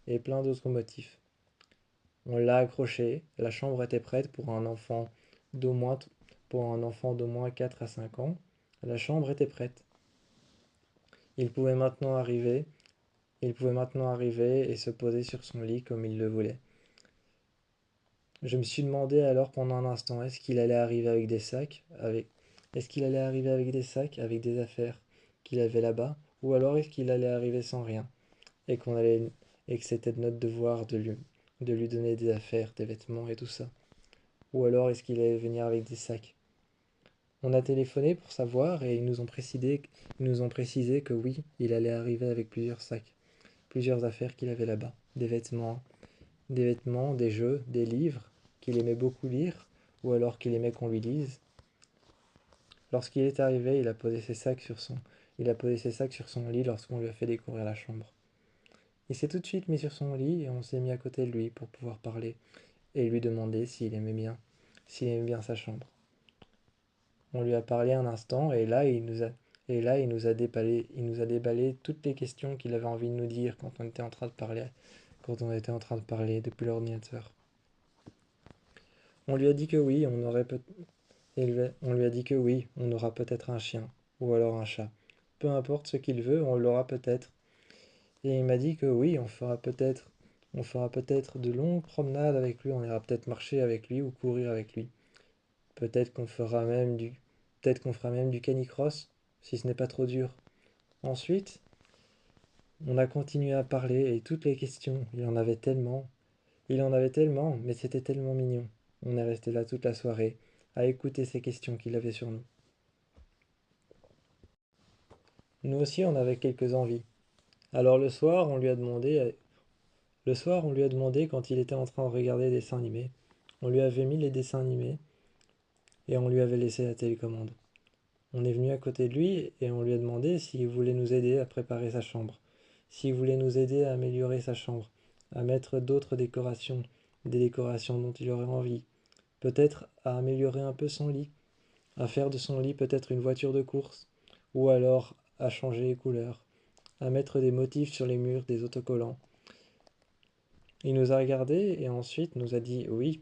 et plein d'autres motifs. On l'a accroché, la chambre était prête d'au moins, pour un enfant d'au moins 4 à 5 ans. La chambre était prête. Il pouvait maintenant arriver, il pouvait maintenant arriver et se poser sur son lit comme il le voulait. Je me suis demandé alors pendant un instant, est-ce qu'il allait arriver avec des sacs, avec des affaires qu'il avait là-bas, ou alors est-ce qu'il allait arriver sans rien, et et que c'était de notre devoir de lui donner des affaires, des vêtements et tout ça. Ou alors est-ce qu'il allait venir avec des sacs. On a téléphoné pour savoir et ils nous ont précisé que oui, il allait arriver avec plusieurs sacs, plusieurs affaires qu'il avait là-bas, des vêtements, des jeux, des livres, qu'il aimait beaucoup lire, ou alors qu'il aimait qu'on lui lise. Lorsqu'il est arrivé, Il a posé ses sacs sur son lit lorsqu'on lui a fait découvrir la chambre. Il s'est tout de suite mis sur son lit et on s'est mis à côté de lui pour pouvoir parler et lui demander s'il aimait bien sa chambre. On lui a parlé un instant et il nous a déballé toutes les questions qu'il avait envie de nous dire quand on était en train de parler depuis l'ordinateur. On lui a dit que oui, on lui a dit que oui, on aura peut-être un chien ou alors un chat. Peu importe ce qu'il veut, on l'aura peut-être. Et il m'a dit que oui, on fera peut-être de longues promenades avec lui, on ira peut-être marcher avec lui ou courir avec lui. Peut-être qu'on fera même du, peut-être qu'on fera même du canicross, si ce n'est pas trop dur. Ensuite, on a continué à parler et toutes les questions, il en avait tellement, mais c'était tellement mignon. On est resté là toute la soirée, à écouter ces questions qu'il avait sur nous. Nous aussi, on avait quelques envies. Alors le soir, on lui a demandé quand il était en train de regarder des dessins animés. On lui avait mis les dessins animés et on lui avait laissé la télécommande. On est venu à côté de lui et on lui a demandé s'il voulait nous aider à préparer sa chambre, s'il voulait nous aider à améliorer sa chambre, à mettre d'autres décorations, des décorations dont il aurait envie, peut-être à améliorer un peu son lit, à faire de son lit peut-être une voiture de course, ou alors à changer les couleurs, à mettre des motifs sur les murs, des autocollants. Il nous a regardés et ensuite nous a dit oui.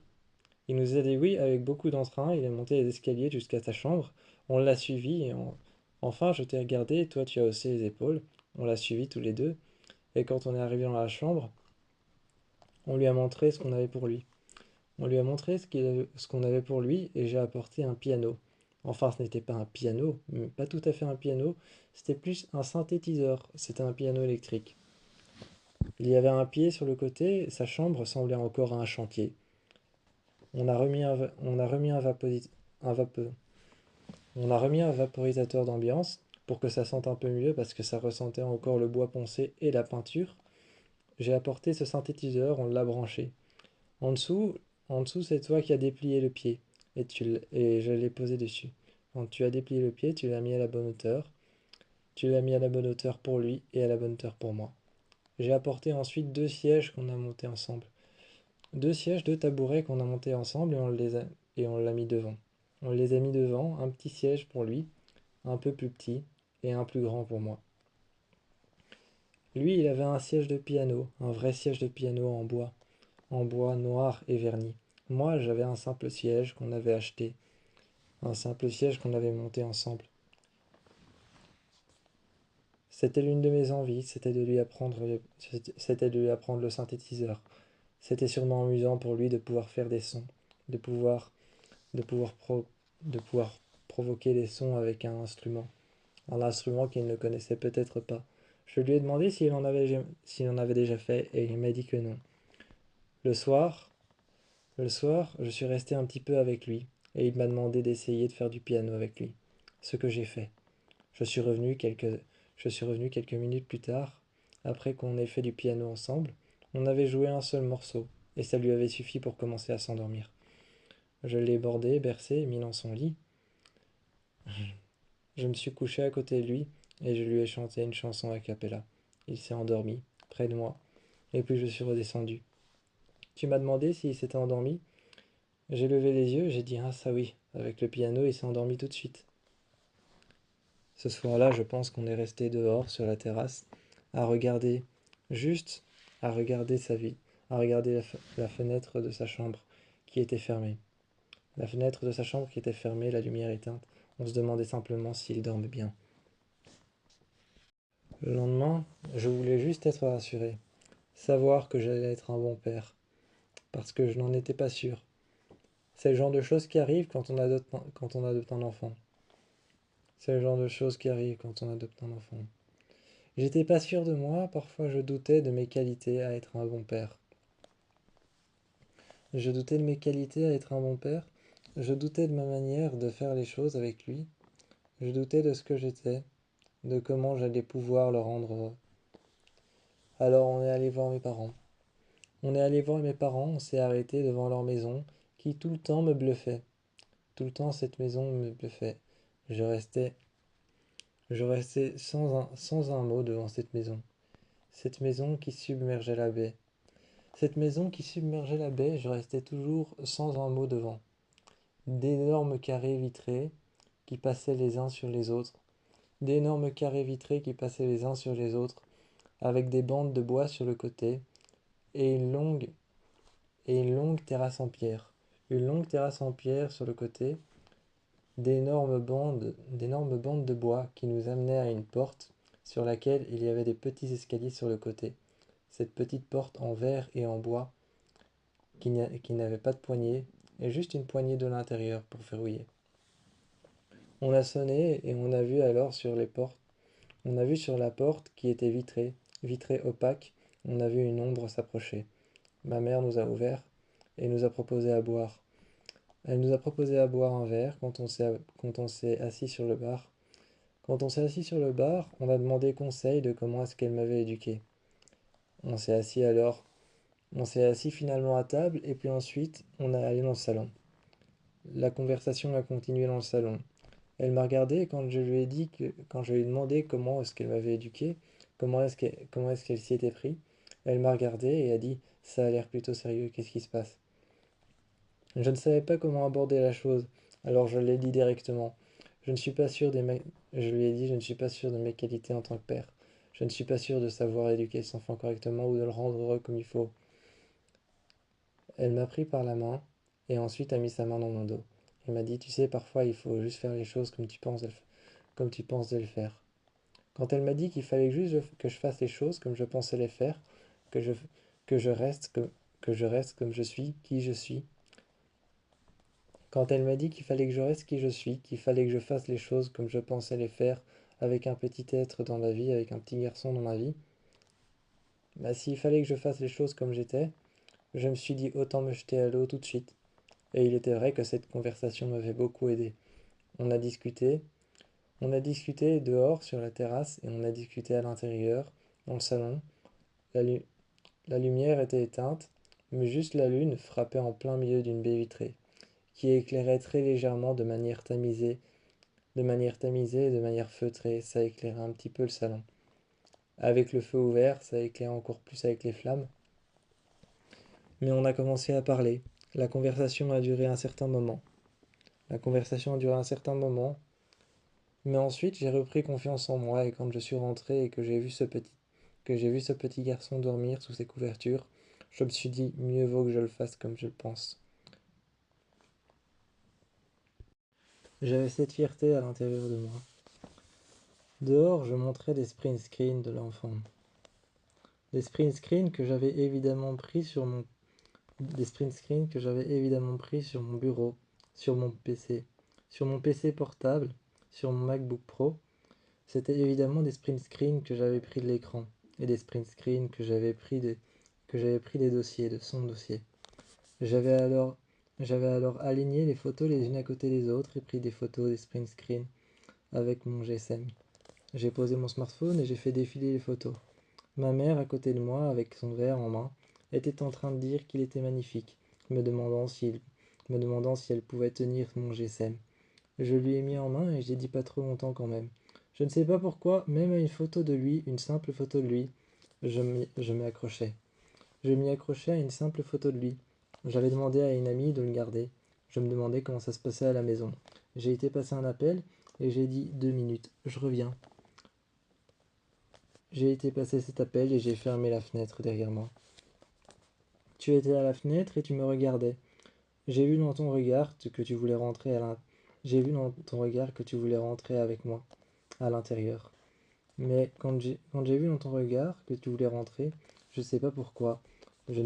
Il nous a dit oui avec beaucoup d'entrain, il est monté les escaliers jusqu'à sa chambre, on l'a suivi enfin je t'ai regardé, toi tu as haussé les épaules, on l'a suivi tous les deux, et quand on est arrivé dans la chambre, on lui a montré ce qu'on avait pour lui. On lui a montré ce qu'on avait pour lui et j'ai apporté un piano. Enfin, ce n'était pas un piano, mais pas tout à fait un piano, c'était plus un synthétiseur, c'était un piano électrique. Il y avait un pied sur le côté, sa chambre ressemblait encore à un chantier. On a remis un vapo- on a remis un vaporisateur d'ambiance pour que ça sente un peu mieux parce que ça ressentait encore le bois poncé et la peinture. J'ai apporté ce synthétiseur, on l'a branché. En dessous, en dessous, c'est toi qui as déplié le pied et je l'ai posé dessus. Quand tu as déplié le pied, tu l'as mis à la bonne hauteur. Tu l'as mis à la bonne hauteur pour lui et à la bonne hauteur pour moi. J'ai apporté ensuite deux sièges qu'on a montés ensemble. Deux sièges, deux tabourets qu'on a montés ensemble et on l'a mis devant. On les a mis devant, un petit siège pour lui, un peu plus petit et un plus grand pour moi. Lui, il avait un siège de piano, un vrai siège de piano en bois noir et verni. Moi, j'avais un simple siège qu'on avait acheté, un simple siège qu'on avait monté ensemble. C'était l'une de mes envies, c'était de lui apprendre le synthétiseur. C'était sûrement amusant pour lui de pouvoir faire des sons, de pouvoir, de pouvoir, pro- de pouvoir provoquer des sons avec un instrument qu'il ne connaissait peut-être pas. Je lui ai demandé s'il en avait déjà fait et il m'a dit que non. Le soir, Le soir, je suis resté un petit peu avec lui, et il m'a demandé d'essayer de faire du piano avec lui. Ce que j'ai fait. Je suis revenu quelques, je suis revenu quelques minutes plus tard, après qu'on ait fait du piano ensemble. On avait joué un seul morceau, et ça lui avait suffi pour commencer à s'endormir. Je l'ai bordé, bercé, mis dans son lit. Je me suis couché à côté de lui, et je lui ai chanté une chanson a cappella. Il s'est endormi, près de moi, et puis je suis redescendu. Tu m'as demandé s'il s'était endormi? J'ai levé les yeux, j'ai dit ah ça oui, avec le piano il s'est endormi tout de suite. Ce soir-là, je pense qu'on est resté dehors sur la terrasse à regarder, juste à regarder sa vie, à regarder la fenêtre de sa chambre qui était fermée. La fenêtre de sa chambre qui était fermée, la lumière éteinte. On se demandait simplement s'il dormait bien. Le lendemain, je voulais juste être rassuré, savoir que j'allais être un bon père, parce que je n'en étais pas sûr. C'est le genre de choses qui arrivent quand on adopte un enfant. C'est le genre de choses qui arrivent quand on adopte un enfant. J'étais pas sûr de moi, parfois je doutais de mes qualités à être un bon père. Je doutais de mes qualités à être un bon père, je doutais de ma manière de faire les choses avec lui, je doutais de ce que j'étais, de comment j'allais pouvoir le rendre heureux. Alors on est allé voir mes parents. On est allé voir mes parents, on s'est arrêté devant leur maison, qui tout le temps me bluffait. Tout le temps cette maison me bluffait. Je restais Je restais sans un mot devant cette maison qui submergeait la baie. Cette maison qui submergeait la baie, je restais toujours sans un mot devant. D'énormes carrés vitrés qui passaient les uns sur les autres, d'énormes carrés vitrés qui passaient les uns sur les autres, avec des bandes de bois sur le côté, et une longue terrasse en pierre. Une longue terrasse en pierre sur le côté, d'énormes bandes de bois qui nous amenaient à une porte sur laquelle il y avait des petits escaliers sur le côté. Cette petite porte en verre et en bois qui n'avait pas de poignée, et juste une poignée de l'intérieur pour verrouiller. On a sonné et on a vu alors sur les portes, on a vu sur la porte qui était vitrée opaque, on a vu une ombre s'approcher. Ma mère nous a ouvert et nous a proposé à boire. Elle nous a proposé à boire un verre quand on s'est assis sur le bar. Quand on s'est assis sur le bar, on a demandé conseil de comment est-ce qu'elle m'avait éduqué. On s'est assis alors, on s'est assis finalement à table et puis ensuite on est allé dans le salon. La conversation a continué dans le salon. Elle m'a regardé et quand je lui ai demandé comment est-ce qu'elle m'avait éduqué, comment est-ce qu'elle s'y était pris, elle m'a regardé et a dit, ça a l'air plutôt sérieux, qu'est-ce qui se passe? Je ne savais pas comment aborder la chose, alors je l'ai dit directement. Je ne suis pas sûr de mes... Je lui ai dit, je ne suis pas sûr de mes qualités en tant que père. Je ne suis pas sûr de savoir éduquer cet enfant correctement ou de le rendre heureux comme il faut. Elle m'a pris par la main et ensuite a mis sa main dans mon dos. Elle m'a dit, tu sais, parfois il faut juste faire les choses comme tu penses de le faire. Quand elle m'a dit qu'il fallait que je fasse les choses comme je pensais les faire, que je, que je reste comme, que je reste comme je suis, qui je suis, quand elle m'a dit qu'il fallait que je reste qui je suis, qu'il fallait que je fasse les choses comme je pensais les faire, avec un petit être dans la vie, avec un petit garçon dans ma vie, bah s'il fallait que je fasse les choses comme j'étais, je me suis dit autant me jeter à l'eau tout de suite. Et il était vrai que cette conversation m'avait beaucoup aidé. On a discuté, on a discuté dehors sur la terrasse et on a discuté à l'intérieur, dans le salon. La, lu- la lumière était éteinte, mais juste la lune frappait en plein milieu d'une baie vitrée, qui éclairait très légèrement et de manière feutrée, ça éclairait un petit peu le salon. Avec le feu ouvert, ça éclairait encore plus avec les flammes. Mais on a commencé à parler. La conversation a duré un certain moment. La conversation a duré un certain moment, mais ensuite j'ai repris confiance en moi et quand je suis rentré et que j'ai vu ce petit garçon dormir sous ses couvertures, je me suis dit mieux vaut que je le fasse comme je le pense. J'avais cette fierté à l'intérieur de moi. Dehors, je montrais des sprint screens de l'enfant. Des sprint screens que j'avais évidemment pris sur mon Des sprint screens que j'avais évidemment pris sur mon bureau, sur mon PC portable, sur mon MacBook Pro. C'était évidemment des sprint screens que j'avais pris de l'écran et des sprint screens que j'avais pris des dossiers, de son dossier. J'avais alors, j'avais alors aligné les photos les unes à côté des autres et pris des photos des sprint screens avec mon GSM. J'ai posé mon smartphone et j'ai fait défiler les photos. Ma mère, à côté de moi, avec son verre en main, était en train de dire qu'il était magnifique, me demandant si elle pouvait tenir mon GSM. Je lui ai mis en main et j'ai dit pas trop longtemps quand même. Je ne sais pas pourquoi, même à une photo de lui, une simple photo de lui, je m'y accrochais. Je m'y accrochais à une simple photo de lui. J'avais demandé à une amie de le garder. Je me demandais comment ça se passait à la maison. J'ai été passer un appel et j'ai dit 2 minutes, je reviens. J'ai été passer cet appel et j'ai fermé la fenêtre derrière moi. Tu étais à la fenêtre et tu me regardais. J'ai vu dans ton regard que tu voulais rentrer J'ai vu dans ton regard que tu voulais rentrer avec moi, à l'intérieur. Mais quand j'ai vu dans ton regard que tu voulais rentrer, je sais pas pourquoi, je,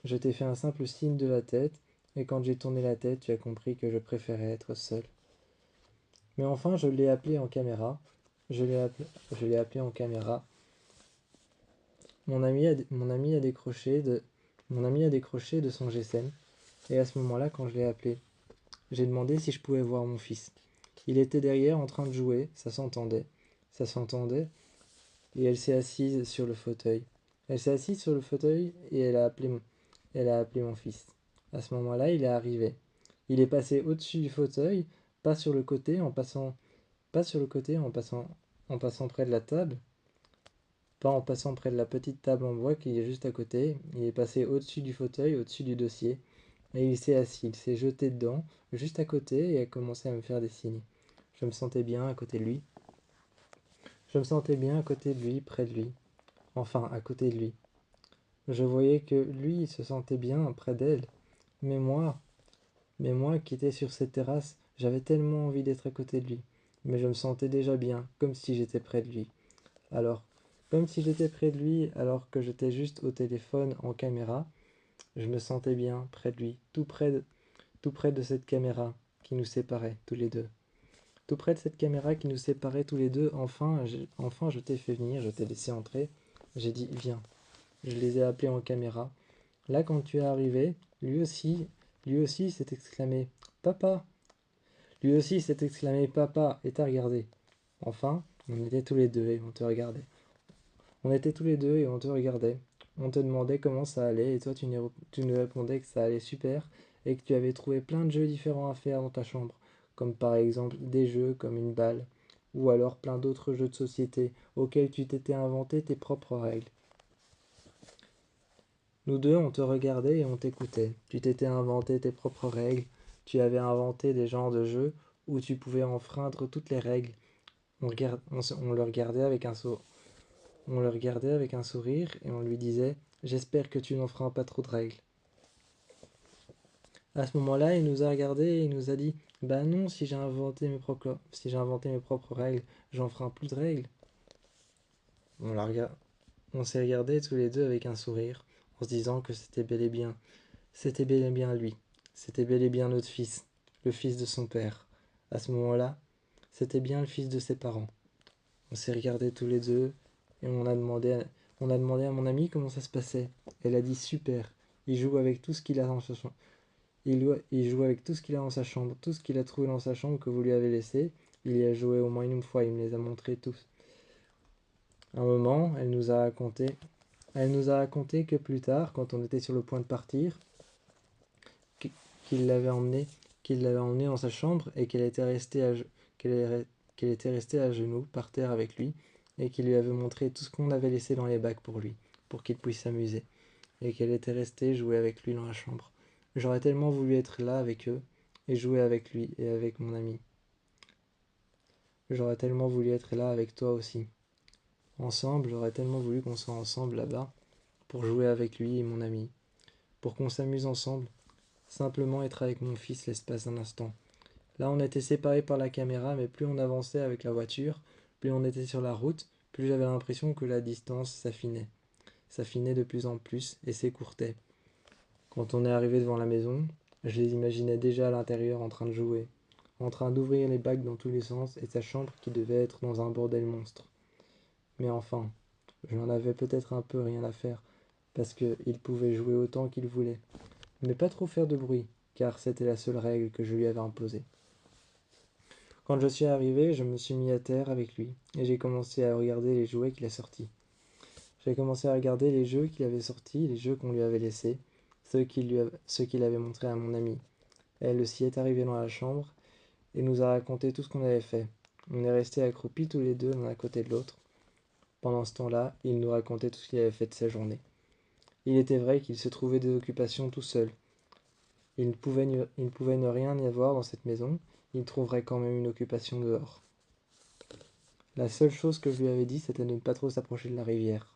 je t'ai fait un simple signe de la tête, et quand j'ai tourné la tête, tu as compris que je préférais être seul. Mais enfin, je l'ai appelé en caméra. Je l'ai appelé en caméra. Mon ami a décroché de son GSM, et à ce moment-là, quand je l'ai appelé, j'ai demandé si je pouvais voir mon fils. Il était derrière en train de jouer, ça s'entendait, et elle s'est assise sur le fauteuil. Elle s'est assise sur le fauteuil et elle a appelé mon fils. À ce moment-là, il est arrivé. Il est passé au-dessus du fauteuil, pas sur le côté, pas sur le côté en passant près de la table, pas en passant près de la petite table en bois qui est juste à côté. Il est passé au-dessus du fauteuil, au-dessus du dossier, et il s'est assis, il s'est jeté dedans, juste à côté, et a commencé à me faire des signes. Je me sentais bien à côté de lui. Je me sentais bien à côté de lui, près de lui. Enfin, à côté de lui. Je voyais que lui, il se sentait bien près d'elle. Mais moi, mais moi qui étais sur cette terrasse, j'avais tellement envie d'être à côté de lui. Mais je me sentais déjà bien, comme si j'étais près de lui. Alors, comme si j'étais près de lui alors que j'étais juste au téléphone en caméra, je me sentais bien près de lui, tout près de cette caméra qui nous séparait tous les deux. Tout près de cette caméra qui nous séparait tous les deux, enfin je t'ai fait venir, je t'ai laissé entrer. J'ai dit viens. Je les ai appelés en caméra. Là quand tu es arrivé, lui aussi s'est exclamé papa. Lui aussi s'est exclamé papa et t'a regardé. Enfin, on était tous les deux et on te regardait. On était tous les deux et on te regardait. On te demandait comment ça allait et toi tu nous répondais que ça allait super et que tu avais trouvé plein de jeux différents à faire dans ta chambre, comme par exemple des jeux comme une balle, ou alors plein d'autres jeux de société auxquels tu t'étais inventé tes propres règles. Nous deux, on te regardait et on t'écoutait. Tu t'étais inventé tes propres règles, tu avais inventé des genres de jeux où tu pouvais enfreindre toutes les règles. On le regardait avec un sourire. On le regardait avec un sourire et on lui disait « J'espère que tu n'enfreins pas trop de règles ». À ce moment-là, il nous a regardé et il nous a dit « Bah non, si j'ai inventé mes propres règles, j'enfreins plus de règles ». On s'est regardés tous les deux avec un sourire, en se disant que c'était bel et bien lui. C'était bel et bien notre fils, le fils de son père. À ce moment-là, c'était bien le fils de ses parents. On s'est regardés tous les deux et on a demandé à mon ami comment ça se passait. Elle a dit super. Il joue avec tout ce qu'il a dans sa chambre. Il joue avec tout ce qu'il a dans sa chambre, tout ce qu'il a trouvé dans sa chambre que vous lui avez laissé. Il y a joué au moins une fois, il me les a montrés tous. À un moment, elle nous a raconté que plus tard, quand on était sur le point de partir, qu'il l'avait emmené, qu'il l'avait emmené dans sa chambre et qu'elle était restée à genoux par terre avec lui et qu'il lui avait montré tout ce qu'on avait laissé dans les bacs pour lui, pour qu'il puisse s'amuser, et qu'elle était restée jouer avec lui dans la chambre. J'aurais tellement voulu être là avec eux et jouer avec lui et avec mon ami. J'aurais tellement voulu être là avec toi aussi. Ensemble, j'aurais tellement voulu qu'on soit ensemble là-bas pour jouer avec lui et mon ami, pour qu'on s'amuse ensemble, simplement être avec mon fils l'espace d'un instant. Là, on était séparés par la caméra, mais plus on avançait avec la voiture, plus on était sur la route, plus j'avais l'impression que la distance s'affinait. S'affinait de plus en plus et s'écourtait. Quand on est arrivé devant la maison, je les imaginais déjà à l'intérieur en train de jouer, en train d'ouvrir les bacs dans tous les sens et sa chambre qui devait être dans un bordel monstre. Mais enfin, je n'en avais peut-être un peu rien à faire, parce qu'il pouvait jouer autant qu'il voulait. Mais pas trop faire de bruit, car c'était la seule règle que je lui avais imposée. Quand je suis arrivé, je me suis mis à terre avec lui, et j'ai commencé à regarder les jouets qu'il a sortis. J'ai commencé à regarder les jeux qu'il avait sortis, les jeux qu'on lui avait laissés, ceux qu'il avait montrés à mon amie. Elle aussi est arrivée dans la chambre, et nous a raconté tout ce qu'on avait fait. On est restés accroupis tous les deux l'un à côté de l'autre. Pendant ce temps-là, il nous racontait tout ce qu'il avait fait de sa journée. Il était vrai qu'il se trouvait des occupations tout seul. Il ne pouvait ne rien y avoir dans cette maison, il trouverait quand même une occupation dehors. La seule chose que je lui avais dit, c'était de ne pas trop s'approcher de la rivière.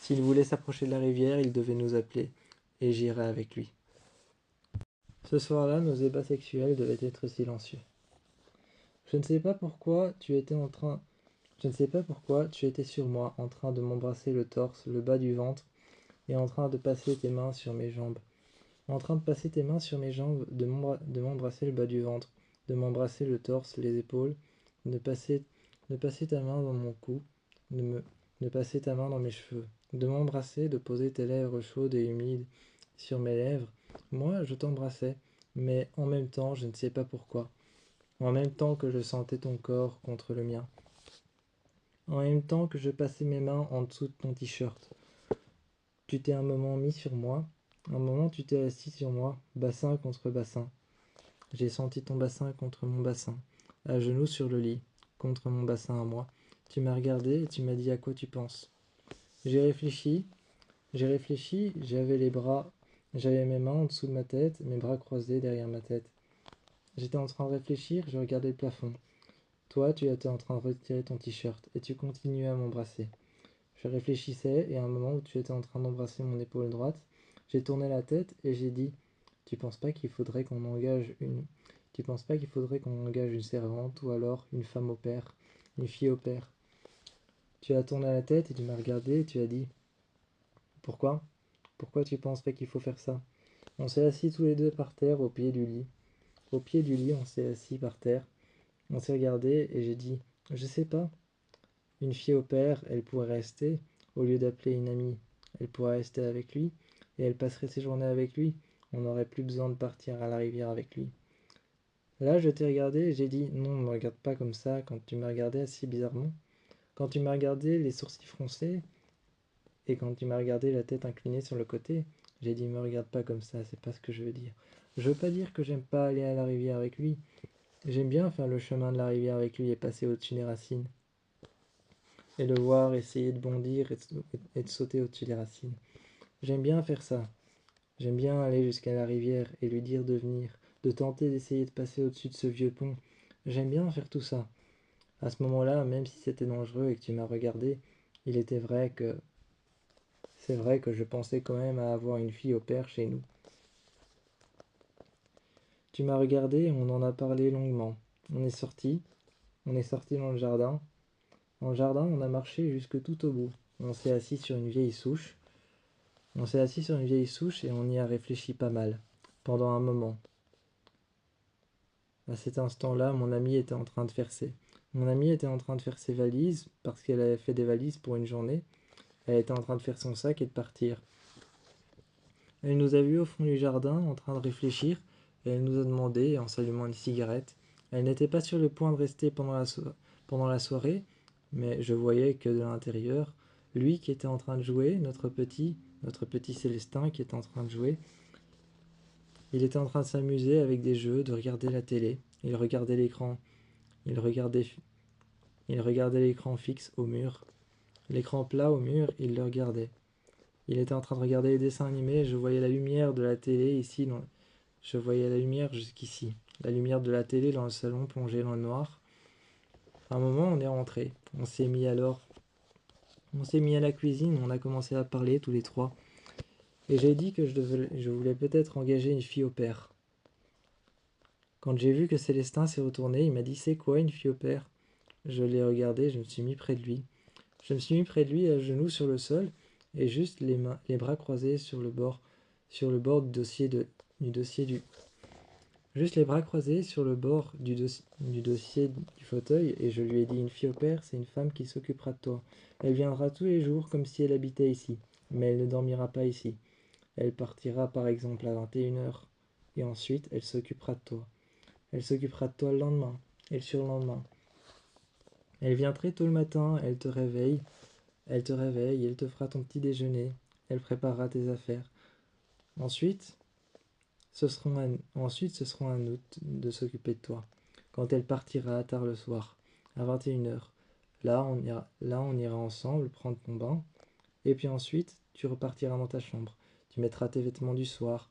S'il voulait s'approcher de la rivière, il devait nous appeler, et j'irais avec lui. Ce soir-là, nos ébats sexuels devaient être silencieux. Je ne sais pas pourquoi tu étais sur moi, en train de m'embrasser le torse, le bas du ventre, et en train de passer tes mains sur mes jambes. En train de passer tes mains sur mes jambes, de m'embrasser le bas du ventre, de m'embrasser le torse, les épaules, de passer ta main dans mon cou, de passer ta main dans mes cheveux, de m'embrasser, de poser tes lèvres chaudes et humides sur mes lèvres. Moi, je t'embrassais, mais en même temps, je ne sais pas pourquoi. En même temps que je sentais ton corps contre le mien. En même temps que je passais mes mains en dessous de ton t-shirt. Tu t'es un moment mis sur moi. Un moment, tu t'es assis sur moi, bassin contre bassin. J'ai senti ton bassin contre mon bassin. à genoux sur le lit, contre mon bassin à moi. Tu m'as regardé et tu m'as dit à quoi tu penses. J'ai réfléchi, j'avais mes mains en dessous de ma tête, mes bras croisés derrière ma tête. J'étais en train de réfléchir, je regardais le plafond. Toi, tu étais en train de retirer ton t-shirt et tu continuais à m'embrasser. Je réfléchissais et à un moment où tu étais en train d'embrasser mon épaule droite, j'ai tourné la tête et j'ai dit Tu penses pas qu'il faudrait qu'on engage une. Tu penses pas qu'il faudrait qu'on engage une servante ou alors une femme au père, une fille au père. Tu as tourné la tête et tu m'as regardé et tu as dit Pourquoi? Pourquoi tu penserais qu'il faut faire ça? On s'est assis tous les deux par terre au pied du lit. Au pied du lit, on s'est assis par terre. On s'est regardé et j'ai dit Je sais pas. Une fille au père, elle pourrait rester, au lieu d'appeler une amie. Elle pourrait rester avec lui, et elle passerait ses journées avec lui. On n'aurait plus besoin de partir à la rivière avec lui. Là, je t'ai regardé et j'ai dit Non, ne me regarde pas comme ça quand tu m'as regardé assez bizarrement. Quand tu m'as regardé les sourcils froncés, et quand tu m'as regardé la tête inclinée sur le côté, j'ai dit Me regarde pas comme ça, c'est pas ce que je veux dire. Je veux pas dire que j'aime pas aller à la rivière avec lui. J'aime bien faire le chemin de la rivière avec lui et passer au-dessus des racines. Et le voir essayer de bondir et de sauter au-dessus des racines. J'aime bien faire ça. J'aime bien aller jusqu'à la rivière et lui dire de venir, de tenter d'essayer de passer au-dessus de ce vieux pont. J'aime bien faire tout ça. À ce moment-là, même si c'était dangereux et que tu m'as regardé, il était vrai que... C'est vrai que je pensais quand même à avoir une fille au père chez nous. Tu m'as regardé et on en a parlé longuement. On est sorti dans le jardin. Dans le jardin, on a marché jusque tout au bout. On s'est assis sur une vieille souche. On s'est assis sur une vieille souche et on y a réfléchi pas mal, pendant un moment. À cet instant-là, mon amie était en train de faire ses valises, parce qu'elle avait fait des valises pour une journée. Elle était en train de faire son sac et de partir. Elle nous a vus au fond du jardin, en train de réfléchir, et elle nous a demandé, en s'allumant une cigarette. Elle n'était pas sur le point de rester pendant la soirée, mais je voyais que de l'intérieur, lui qui était en train de jouer, notre petit Célestin qui était en train de jouer, il était en train de s'amuser avec des jeux, de regarder la télé. Il regardait l'écran. Il regardait, il regardait l'écran fixe au mur. L'écran plat au mur, il le regardait. Il était en train de regarder les dessins animés. Je voyais la lumière de la télé ici. Je voyais la lumière jusqu'ici. La lumière de la télé dans le salon plongée dans le noir. À un moment, on est rentré. On s'est mis à la cuisine. On a commencé à parler tous les trois. Et j'ai dit que je voulais peut-être engager une fille au père. Quand j'ai vu que Célestin s'est retourné, il m'a dit C'est quoi une fille au père? Je l'ai regardé, je me suis mis près de lui. Je me suis mis près de lui à genoux sur le sol et juste les bras croisés sur le bord juste les bras croisés sur le bord du dossier du fauteuil et je lui ai dit Une fille au père, c'est une femme qui s'occupera de toi. Elle viendra tous les jours comme si elle habitait ici, mais elle ne dormira pas ici. Elle partira par exemple à 21h et ensuite elle s'occupera de toi. Elle s'occupera de toi le lendemain et le surlendemain. Elle vient très tôt le matin, elle te réveille, elle te fera ton petit déjeuner, elle préparera tes affaires. Ensuite, ce sera à nous de s'occuper de toi. Quand elle partira tard le soir, à 21h, là on ira ensemble prendre ton bain, et puis ensuite, tu repartiras dans ta chambre. Tu mettras tes vêtements du soir,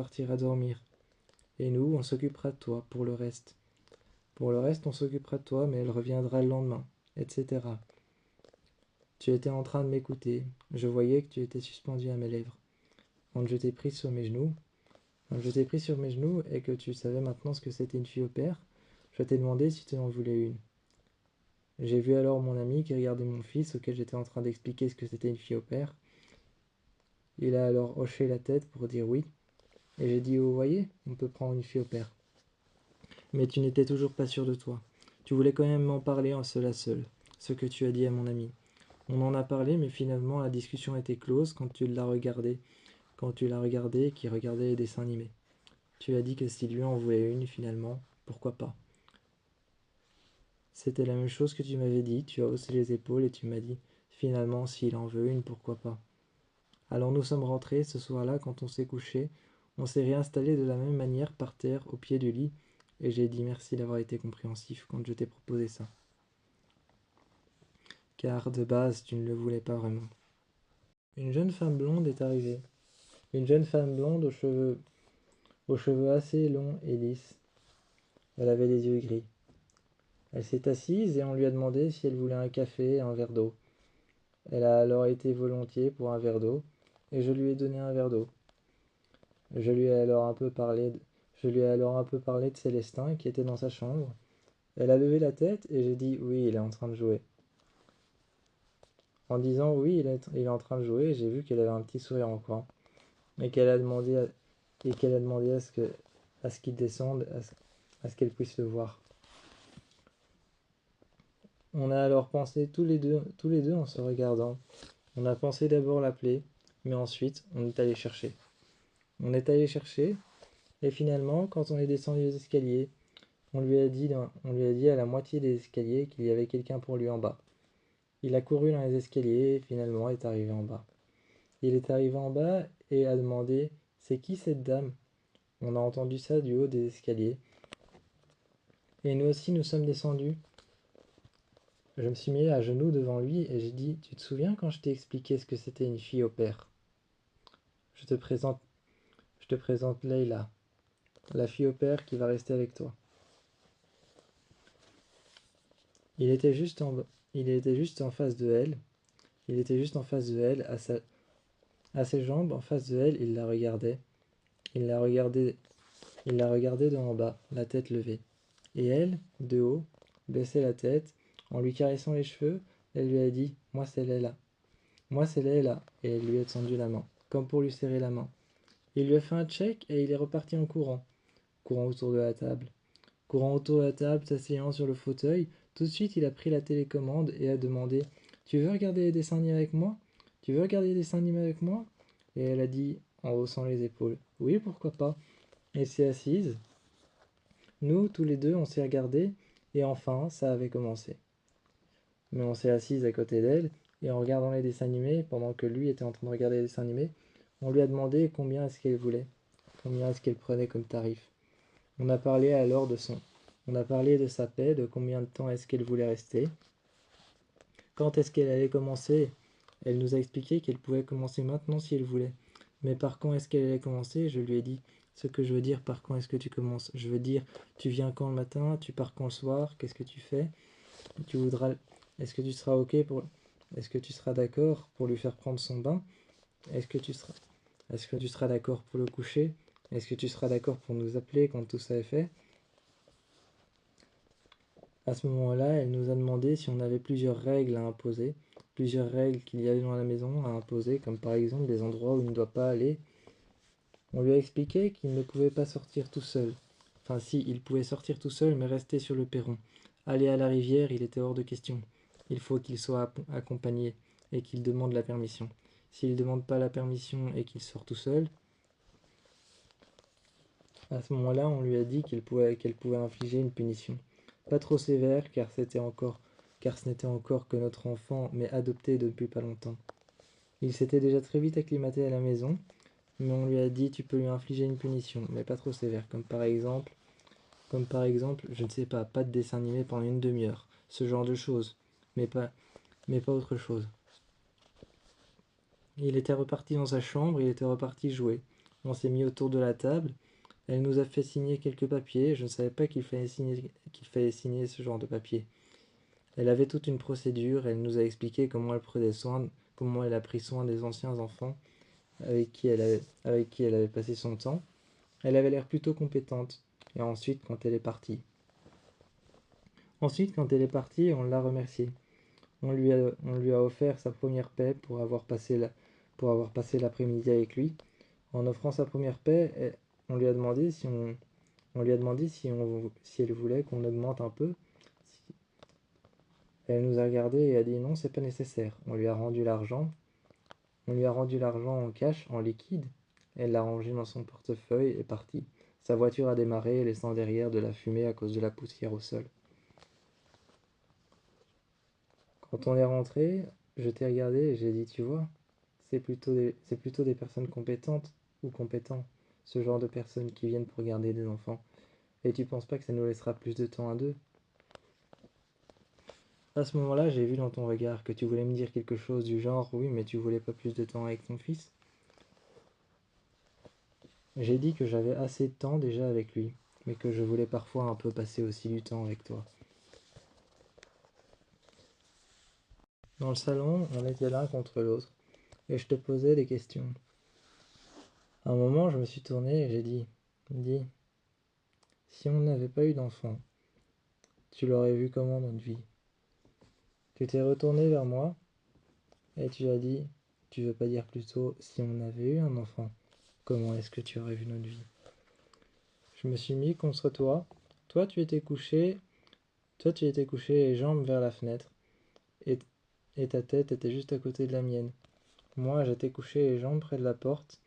tu iras dormir. Et nous, on s'occupera de toi pour le reste. Pour le reste, on s'occupera de toi, mais elle reviendra le lendemain, etc. Tu étais en train de m'écouter. Je voyais que tu étais suspendu à mes lèvres. Quand je t'ai pris sur mes genoux, et que tu savais maintenant ce que c'était une fille au père, je t'ai demandé si tu en voulais une. J'ai vu alors mon ami qui regardait mon fils auquel j'étais en train d'expliquer ce que c'était une fille au père. Il a alors hoché la tête pour dire oui, et j'ai dit vous voyez, on peut prendre une fille au père. Mais tu n'étais toujours pas sûr de toi. Tu voulais quand même m'en parler en seul à seul, ce que tu as dit à mon ami. On en a parlé, mais finalement la discussion était close quand tu l'as regardé, qui regardait les dessins animés. Tu as dit que si lui en voulait une, finalement, pourquoi pas? C'était la même chose que tu m'avais dit, tu as haussé les épaules et tu m'as dit, finalement, s'il en veut une, pourquoi pas? Alors nous sommes rentrés, ce soir-là, quand on s'est couché, on s'est réinstallé de la même manière par terre, au pied du lit, et j'ai dit merci d'avoir été compréhensif quand je t'ai proposé ça. Car de base, tu ne le voulais pas vraiment. Une jeune femme blonde est arrivée. Une jeune femme blonde aux cheveux assez longs et lisses. Elle avait les yeux gris. Elle s'est assise et on lui a demandé si elle voulait un café et un verre d'eau. Elle a alors été volontiers pour un verre d'eau, et je lui ai donné un verre d'eau. Je lui ai alors un peu parlé de Célestin qui était dans sa chambre. Elle a levé la tête et j'ai dit oui, il est en train de jouer. En disant oui, il est en train de jouer, j'ai vu qu'elle avait un petit sourire en coin et qu'elle a demandé à ce qu'il descende, à ce qu'elle puisse le voir. On a alors pensé tous les deux en se regardant. On a pensé d'abord l'appeler, mais ensuite on est allé chercher. On est allé chercher, et finalement, quand on est descendu les escaliers, on lui a dit à la moitié des escaliers qu'il y avait quelqu'un pour lui en bas. Il a couru dans les escaliers et finalement est arrivé en bas. Il est arrivé en bas et a demandé c'est qui cette dame? On a entendu ça du haut des escaliers. Et nous aussi nous sommes descendus. Je me suis mis à genoux devant lui et j'ai dit tu te souviens quand je t'ai expliqué ce que c'était une fille au père? Je te présente Leïla, la fille au père qui va rester avec toi. Il était juste en face de elle. Il était juste en face de elle, à ses jambes, en face de elle, il la regardait. Il la regardait de en bas, la tête levée. Et elle, de haut, baissait la tête. En lui caressant les cheveux, elle lui a dit « Moi c'est Leïla. Moi c'est Leïla. » Et elle lui a tendu la main, comme pour lui serrer la main. Il lui a fait un check et il est reparti en courant. Courant autour de la table. Courant autour de la table, s'asseyant sur le fauteuil, tout de suite il a pris la télécommande et a demandé « Tu veux regarder les dessins animés avec moi? Tu veux regarder les dessins animés avec moi ?» Et elle a dit, en haussant les épaules « Oui, pourquoi pas ?» Elle s'est assise. Nous, tous les deux, on s'est regardés, et enfin, ça avait commencé. Mais on s'est assise à côté d'elle, et en regardant les dessins animés, pendant que lui était en train de regarder les dessins animés, on lui a demandé combien est-ce qu'elle voulait, combien est-ce qu'elle prenait comme tarif. On a parlé alors on a parlé de sa paix, de combien de temps est-ce qu'elle voulait rester, quand est-ce qu'elle allait commencer. Elle nous a expliqué qu'elle pouvait commencer maintenant si elle voulait. Mais par quand est-ce qu'elle allait commencer? Je lui ai dit ce que je veux dire par quand est-ce que tu commences. Je veux dire, tu viens quand le matin, tu pars quand le soir, qu'est-ce que tu fais? Tu voudras, est-ce que tu seras ok pour, est-ce que tu seras d'accord pour lui faire prendre son bain? Est-ce que tu seras d'accord pour le coucher? Est-ce que tu seras d'accord pour nous appeler quand tout ça est fait? À ce moment-là, elle nous a demandé si on avait plusieurs règles à imposer, plusieurs règles qu'il y avait dans la maison à imposer, comme par exemple des endroits où il ne doit pas aller. On lui a expliqué qu'il ne pouvait pas sortir tout seul. Enfin si, il pouvait sortir tout seul, mais rester sur le perron. Aller à la rivière, il était hors de question. Il faut qu'il soit accompagné et qu'il demande la permission. S'il ne demande pas la permission et qu'il sort tout seul, à ce moment-là, on lui a dit qu'elle pouvait infliger une punition. Pas trop sévère, car ce n'était encore que notre enfant, mais adopté depuis pas longtemps. Il s'était déjà très vite acclimaté à la maison, mais on lui a dit tu peux lui infliger une punition, mais pas trop sévère, comme par exemple, je ne sais pas de dessin animé pendant une demi-heure, ce genre de choses, mais pas autre chose. Il était reparti dans sa chambre, il était reparti jouer. On s'est mis autour de la table. Elle nous a fait signer quelques papiers. Je ne savais pas qu'il fallait signer ce genre de papier. Elle avait toute une procédure. Elle nous a expliqué comment elle a pris soin des anciens enfants avec qui elle avait passé son temps. Elle avait l'air plutôt compétente. Et ensuite, quand elle est partie, on l'a remerciée. On lui a offert sa première paix pour avoir passé l'après-midi avec lui. En offrant sa première paix, on lui a demandé si elle voulait qu'on augmente un peu. Elle nous a regardé et a dit non, c'est pas nécessaire. On lui a rendu l'argent. On lui a rendu l'argent en cash, en liquide. Elle l'a rangé dans son portefeuille et est partie. Sa voiture a démarré, laissant derrière de la fumée à cause de la poussière au sol. Quand on est rentré, je t'ai regardé et j'ai dit, tu vois, c'est plutôt des personnes compétentes ou compétents, ce genre de personnes qui viennent pour garder des enfants. Et tu penses pas que ça nous laissera plus de temps à deux? À ce moment-là, j'ai vu dans ton regard que tu voulais me dire quelque chose du genre, oui, mais tu voulais pas plus de temps avec ton fils. J'ai dit que j'avais assez de temps déjà avec lui, mais que je voulais parfois un peu passer aussi du temps avec toi. Dans le salon, on était l'un contre l'autre, et je te posais des questions. À un moment, je me suis tourné et j'ai dit, si on n'avait pas eu d'enfant, tu l'aurais vu comment notre vie? Tu t'es retourné vers moi et tu as dit, tu veux pas dire plutôt si on avait eu un enfant, comment est-ce que tu aurais vu notre vie? Je me suis mis contre toi. Toi, tu étais couché, toi, tu étais couché les jambes vers la fenêtre et, et ta tête était juste à côté de la mienne. Moi, j'étais couché les jambes près de la porte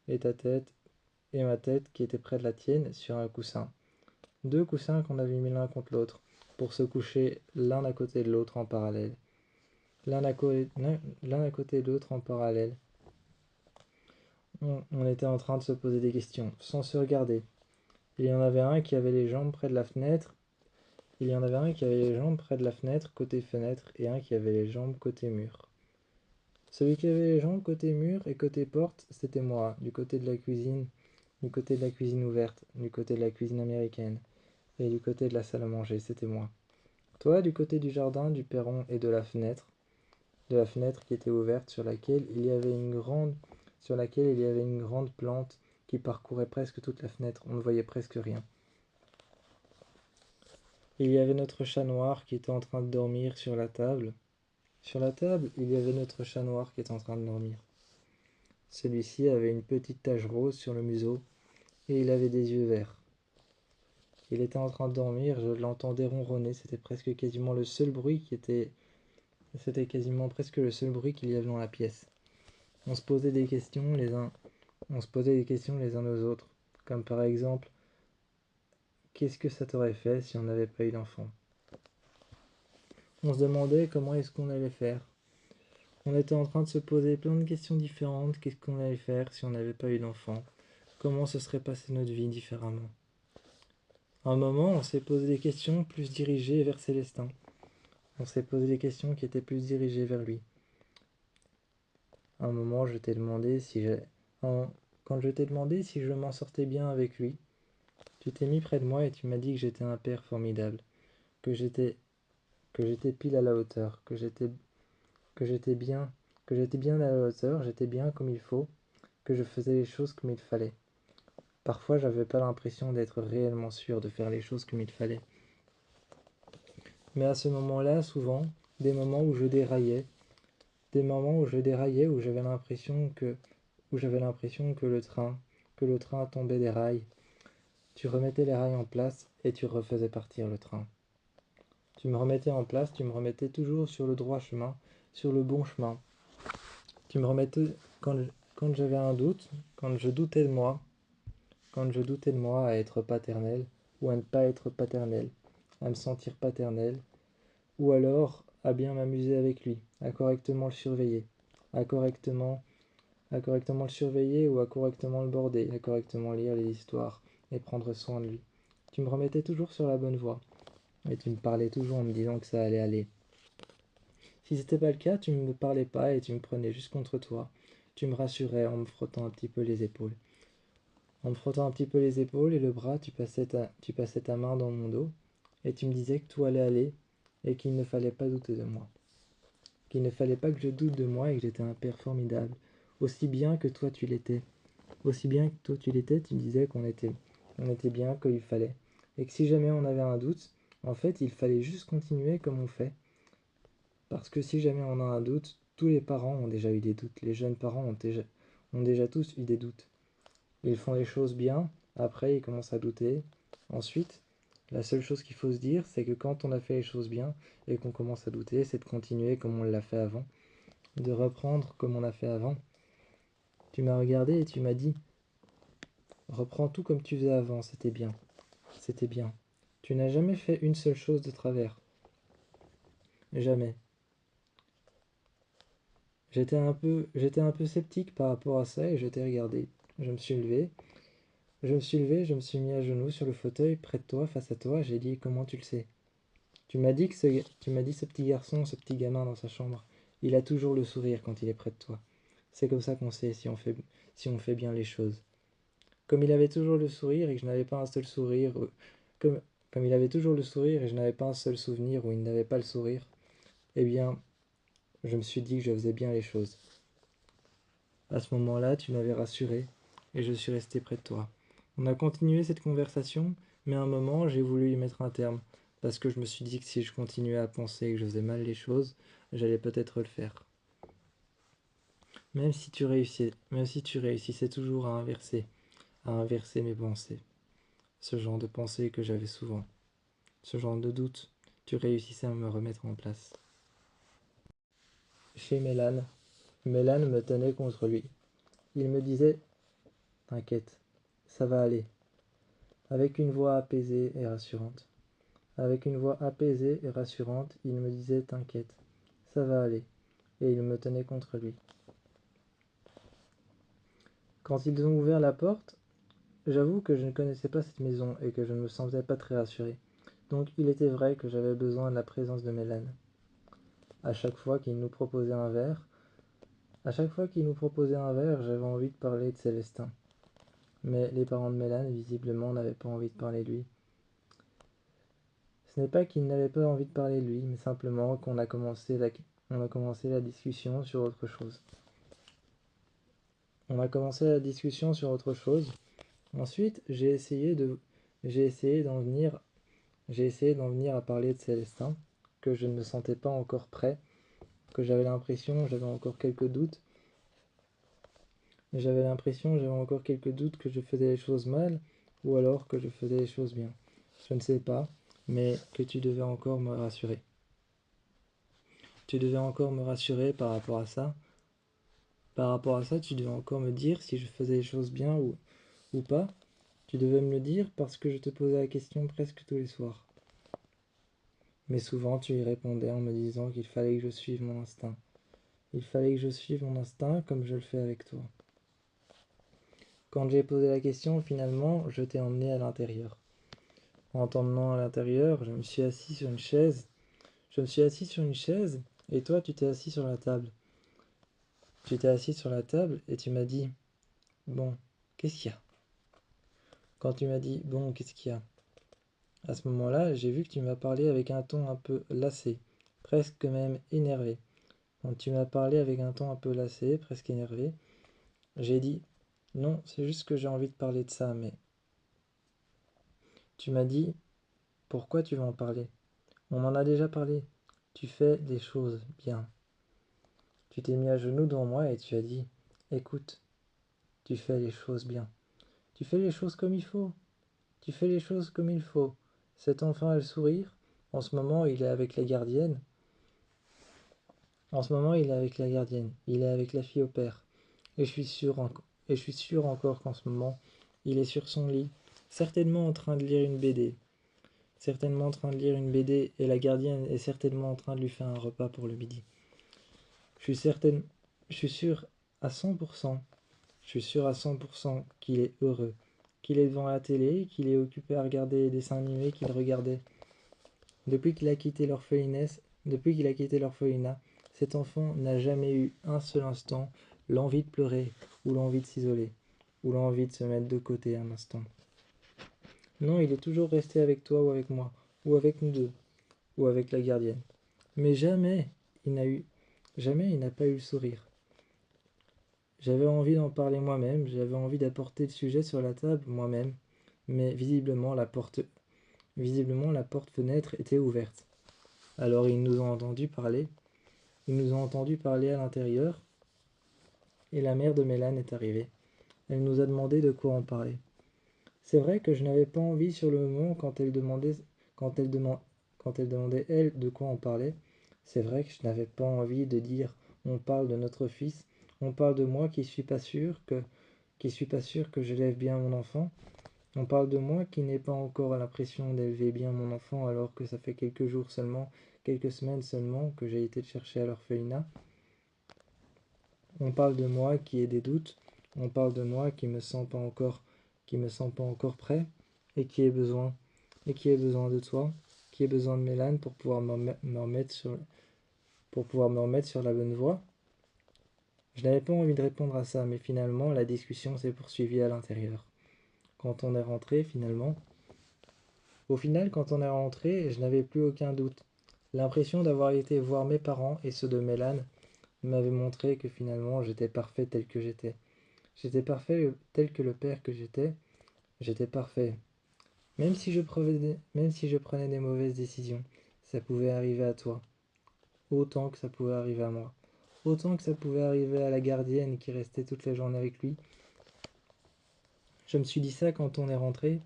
et ta tête et ma tête qui était près de la tienne sur un coussin. Deux coussins qu'on avait mis l'un contre l'autre pour se coucher l'un à côté de l'autre en parallèle. L'un à côté de l'autre en parallèle. On était en train de se poser des questions, sans se regarder. Il y en avait un qui avait les jambes près de la fenêtre. Il y en avait un qui avait les jambes près de la fenêtre, côté fenêtre, et un qui avait les jambes côté mur. Celui qui avait les jambes côté mur et côté porte, c'était moi, du côté de la cuisine ouverte, du côté de la cuisine américaine, et du côté de la salle à manger, c'était moi. Toi, du côté du jardin, du perron et de la fenêtre qui était ouverte sur laquelle il y avait une grande plante qui parcourait presque toute la fenêtre, on ne voyait presque rien. Il y avait notre chat noir qui était en train de dormir sur la table. Sur la table, il y avait notre chat noir qui était en train de dormir. Celui-ci avait une petite tache rose sur le museau et il avait des yeux verts. Il était en train de dormir, je l'entendais ronronner, c'était quasiment presque le seul bruit qu'il y avait dans la pièce. On se posait des questions les uns aux autres, comme par exemple, qu'est-ce que ça t'aurait fait si on n'avait pas eu d'enfant? On se demandait comment est-ce qu'on allait faire. On était en train de se poser plein de questions différentes. Qu'est-ce qu'on allait faire si on n'avait pas eu d'enfant? Comment se serait passée notre vie différemment? À un moment, on s'est posé des questions plus dirigées vers Célestin. On s'est posé des questions qui étaient plus dirigées vers lui. À un moment, je t'ai demandé quand je t'ai demandé si je m'en sortais bien avec lui, tu t'es mis près de moi et tu m'as dit que j'étais un père formidable, que j'étais pile à la hauteur, que j'étais bien, à la hauteur, j'étais bien comme il faut, que je faisais les choses comme il fallait. Parfois, j'avais pas l'impression d'être réellement sûr de faire les choses comme il fallait. Mais à ce moment-là, souvent, des moments où je déraillais, où j'avais l'impression que le train tombait des rails, tu remettais les rails en place et tu refaisais partir le train. Tu me remettais en place, tu me remettais toujours sur le droit chemin, sur le bon chemin. Tu me remettais quand j'avais un doute, quand je doutais de moi à être paternel ou à ne pas être paternel, à me sentir paternel, ou alors à bien m'amuser avec lui, à correctement le surveiller, à correctement le surveiller ou à correctement le border, à correctement lire les histoires et prendre soin de lui. Tu me remettais toujours sur la bonne voie, et tu me parlais toujours en me disant que ça allait aller. Si c'était pas le cas, tu ne me parlais pas et tu me prenais juste contre toi. Tu me rassurais en me frottant un petit peu les épaules. En me frottant un petit peu les épaules et le bras, tu passais ta main dans mon dos et tu me disais que tout allait aller et qu'il ne fallait pas douter de moi. Qu'il ne fallait pas que je doute de moi et que j'étais un père formidable, aussi bien que toi tu l'étais. Aussi bien que toi tu l'étais, tu me disais qu'on était bien comme il fallait. Et que si jamais on avait un doute, en fait, il fallait juste continuer comme on fait. Parce que si jamais on a un doute, tous les parents ont déjà eu des doutes. Les jeunes parents ont déjà tous eu des doutes. Ils font les choses bien, après ils commencent à douter. Ensuite, la seule chose qu'il faut se dire, c'est que quand on a fait les choses bien et qu'on commence à douter, c'est de continuer comme on l'a fait avant, de reprendre comme on a fait avant. Tu m'as regardé et tu m'as dit, reprends tout comme tu faisais avant, c'était bien. C'était bien. Tu n'as jamais fait une seule chose de travers. Jamais. J'étais un peu sceptique par rapport à ça et je t'ai regardé. Je me suis levé Je me suis levé, je me suis mis à genoux sur le fauteuil, près de toi, face à toi, j'ai dit: comment tu le sais? Tu m'as dit ce petit garçon, ce petit gamin dans sa chambre, il a toujours le sourire quand il est près de toi. C'est comme ça qu'on sait si on fait bien les choses. Comme il avait toujours le sourire et que je n'avais pas un seul sourire, comme, comme il avait toujours le sourire et je n'avais pas un seul souvenir où il n'avait pas le sourire, eh bien, je me suis dit que je faisais bien les choses. À ce moment-là, tu m'avais rassuré et je suis resté près de toi. On a continué cette conversation, mais à un moment, j'ai voulu y mettre un terme, parce que je me suis dit que si je continuais à penser que je faisais mal les choses, j'allais peut-être le faire. Même si tu réussissais toujours à inverser mes pensées. Ce genre de pensée que j'avais souvent. Ce genre de doute, tu réussissais à me remettre en place. Chez Mélan me tenait contre lui. Il me disait: t'inquiète, ça va aller. Avec une voix apaisée et rassurante. Avec une voix apaisée et rassurante, il me disait: t'inquiète, ça va aller. Et il me tenait contre lui. Quand ils ont ouvert la porte, j'avoue que je ne connaissais pas cette maison et que je ne me sentais pas très rassuré. Donc il était vrai que j'avais besoin de la présence de Mélan. À chaque fois qu'il nous proposait un verre, j'avais envie de parler de Célestin. Mais les parents de Mélan, visiblement, n'avaient pas envie de parler de lui. Ce n'est pas qu'ils n'avaient pas envie de parler de lui, mais simplement qu'on a commencé la discussion sur autre chose. Ensuite, j'ai essayé d'en venir à parler de Célestin, que je ne me sentais pas encore prêt, que j'avais encore quelques doutes. J'avais encore quelques doutes que je faisais les choses mal, ou alors que je faisais les choses bien. Je ne sais pas, mais que tu devais encore me rassurer. Tu devais encore me rassurer par rapport à ça. Par rapport à ça, tu devais encore me dire si je faisais les choses bien ou pas. Tu devais me le dire parce que je te posais la question presque tous les soirs. Mais souvent, tu y répondais en me disant qu'il fallait que je suive mon instinct. Il fallait que je suive mon instinct comme je le fais avec toi. Quand j'ai posé la question, finalement, je t'ai emmené à l'intérieur. En t'emmenant à l'intérieur, je me suis assis sur une chaise. Et toi, tu t'es assis sur la table. Tu t'es assis sur la table et tu m'as dit: bon, qu'est-ce qu'il y a? Quand tu m'as dit: bon, qu'est-ce qu'il y a? À ce moment-là, j'ai vu que tu m'as parlé avec un ton un peu lassé, presque même énervé. Quand tu m'as parlé avec un ton un peu lassé, presque énervé, j'ai dit: non, c'est juste que j'ai envie de parler de ça, mais... Tu m'as dit: pourquoi tu veux en parler? On en a déjà parlé. Tu fais des choses bien. Tu t'es mis à genoux devant moi et tu as dit: écoute, tu fais les choses bien. Tu fais les choses comme il faut. Tu fais les choses comme il faut. Cet enfant a le sourire. En ce moment, il est avec la gardienne. Il est avec la fille au père. Et je suis sûr encore qu'en ce moment, il est sur son lit, certainement en train de lire une BD. Et la gardienne est certainement en train de lui faire un repas pour le midi. Je suis sûr à 100%, qu'il est heureux, qu'il est devant la télé, qu'il est occupé à regarder les dessins animés qu'il regardait. Depuis qu'il a quitté l'orphelinat, cet enfant n'a jamais eu un seul instant l'envie de pleurer, ou l'envie de s'isoler, ou l'envie de se mettre de côté un instant. Non, il est toujours resté avec toi ou avec moi, ou avec nous deux, ou avec la gardienne. Mais jamais il n'a pas eu le sourire. J'avais envie d'en parler moi-même, j'avais envie d'apporter le sujet sur la table moi-même, mais visiblement la porte-fenêtre était ouverte. Alors ils nous ont entendus parler à l'intérieur, et la mère de Mélan est arrivée. Elle nous a demandé de quoi on parlait. C'est vrai que je n'avais pas envie sur le moment quand elle, deman- quand elle demandait elle de quoi on parlait. C'est vrai que je n'avais pas envie de dire on parle de notre fils, on parle de moi qui suis pas sûr que j'élève bien mon enfant. On parle de moi qui n'ai pas encore l'impression d'élever bien mon enfant alors que ça fait quelques semaines seulement que j'ai été le chercher à l'orphelinat. On parle de moi qui ai des doutes, on parle de moi qui me sens pas encore prêt, et qui ait besoin de toi, qui ait besoin de Mélane pour pouvoir me remettre sur la bonne voie. Je n'avais pas envie de répondre à ça, mais finalement, la discussion s'est poursuivie à l'intérieur. Quand on est rentré, au final, quand on est rentré, je n'avais plus aucun doute. L'impression d'avoir été voir mes parents et ceux de Mélane m'avait montré que finalement, j'étais parfait tel que j'étais. J'étais parfait tel que le père que j'étais parfait. Même si je prenais des mauvaises décisions, ça pouvait arriver à toi, autant que ça pouvait arriver à moi. Autant que ça pouvait arriver à la gardienne qui restait toute la journée avec lui. Je me suis dit ça quand on est rentré,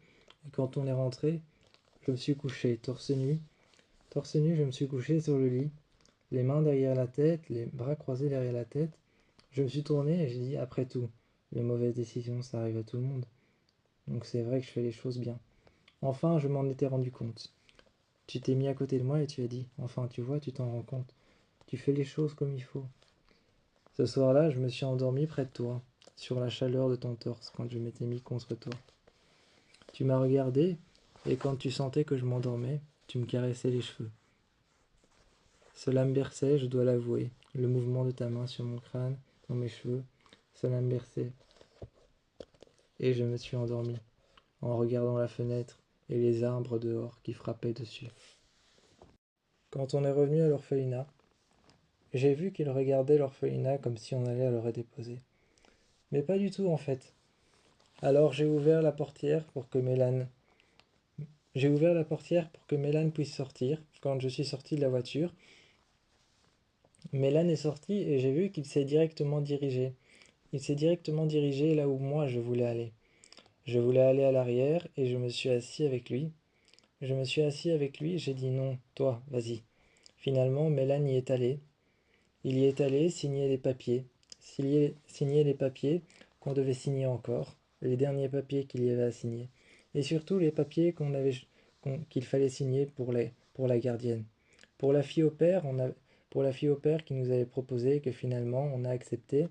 et quand on est rentré, je me suis couché, torse nu. Torse nu, je me suis couché sur le lit, les mains derrière la tête, les bras croisés derrière la tête. Je me suis tourné et j'ai dit, après tout, les mauvaises décisions, ça arrive à tout le monde. Donc c'est vrai que je fais les choses bien. Enfin, je m'en étais rendu compte. Tu t'es mis à côté de moi et tu as dit, enfin, tu vois, tu t'en rends compte. Tu fais les choses comme il faut. Ce soir-là, je me suis endormi près de toi, sur la chaleur de ton torse, quand je m'étais mis contre toi. Tu m'as regardé, et quand tu sentais que je m'endormais, tu me caressais les cheveux. Cela me berçait, je dois l'avouer, le mouvement de ta main sur mon crâne, dans mes cheveux, cela me berçait. Et je me suis endormi, en regardant la fenêtre et les arbres dehors qui frappaient dessus. Quand on est revenu à l'orphelinat, j'ai vu qu'ils regardaient l'orphelinat comme si on allait le redéposer. Mais pas du tout en fait. Alors j'ai ouvert la portière pour que Mélane puisse sortir. Quand je suis sorti de la voiture, Mélane est sorti et j'ai vu qu'il s'est directement dirigé. Il s'est directement dirigé là où moi je voulais aller. Je voulais aller à l'arrière et je me suis assis avec lui. J'ai dit non, toi, vas-y. Finalement, Mélane y est allé. Il y est allé signer les papiers. Signer les papiers qu'on devait signer encore. Les derniers papiers qu'il y avait à signer. Et surtout les papiers qu'il fallait signer pour la gardienne. Pour la fille au père, qui nous avait proposé que finalement on a accepté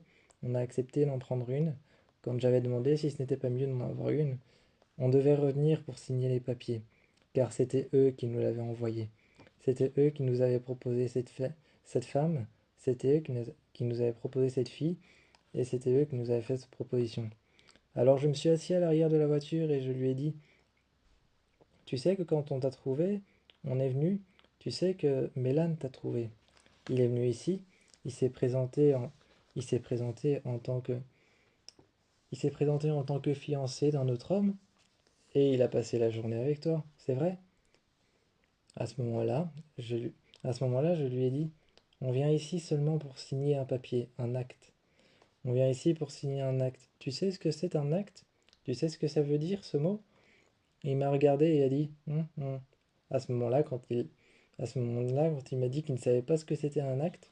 d'en prendre une. Quand j'avais demandé si ce n'était pas mieux d'en avoir une, on devait revenir pour signer les papiers, car c'était eux qui nous l'avaient envoyé. C'était eux qui nous avaient proposé cette femme, c'était eux qui nous avaient proposé cette fille, et c'était eux qui nous avaient fait cette proposition. Alors je me suis assis à l'arrière de la voiture et je lui ai dit, tu sais que quand on t'a trouvé, on est venu, tu sais que Mélane t'a trouvé. Il est venu ici, il s'est présenté en tant que, fiancé d'un autre homme, et il a passé la journée avec toi, c'est vrai? À ce moment-là, je lui ai dit, on vient ici seulement pour signer un papier, un acte. On vient ici pour signer un acte. Tu sais ce que c'est un acte? Tu sais ce que ça veut dire, ce mot? Et il m'a regardé et a dit, hum. À ce moment-là, quand il m'a dit qu'il ne savait pas ce que c'était un acte,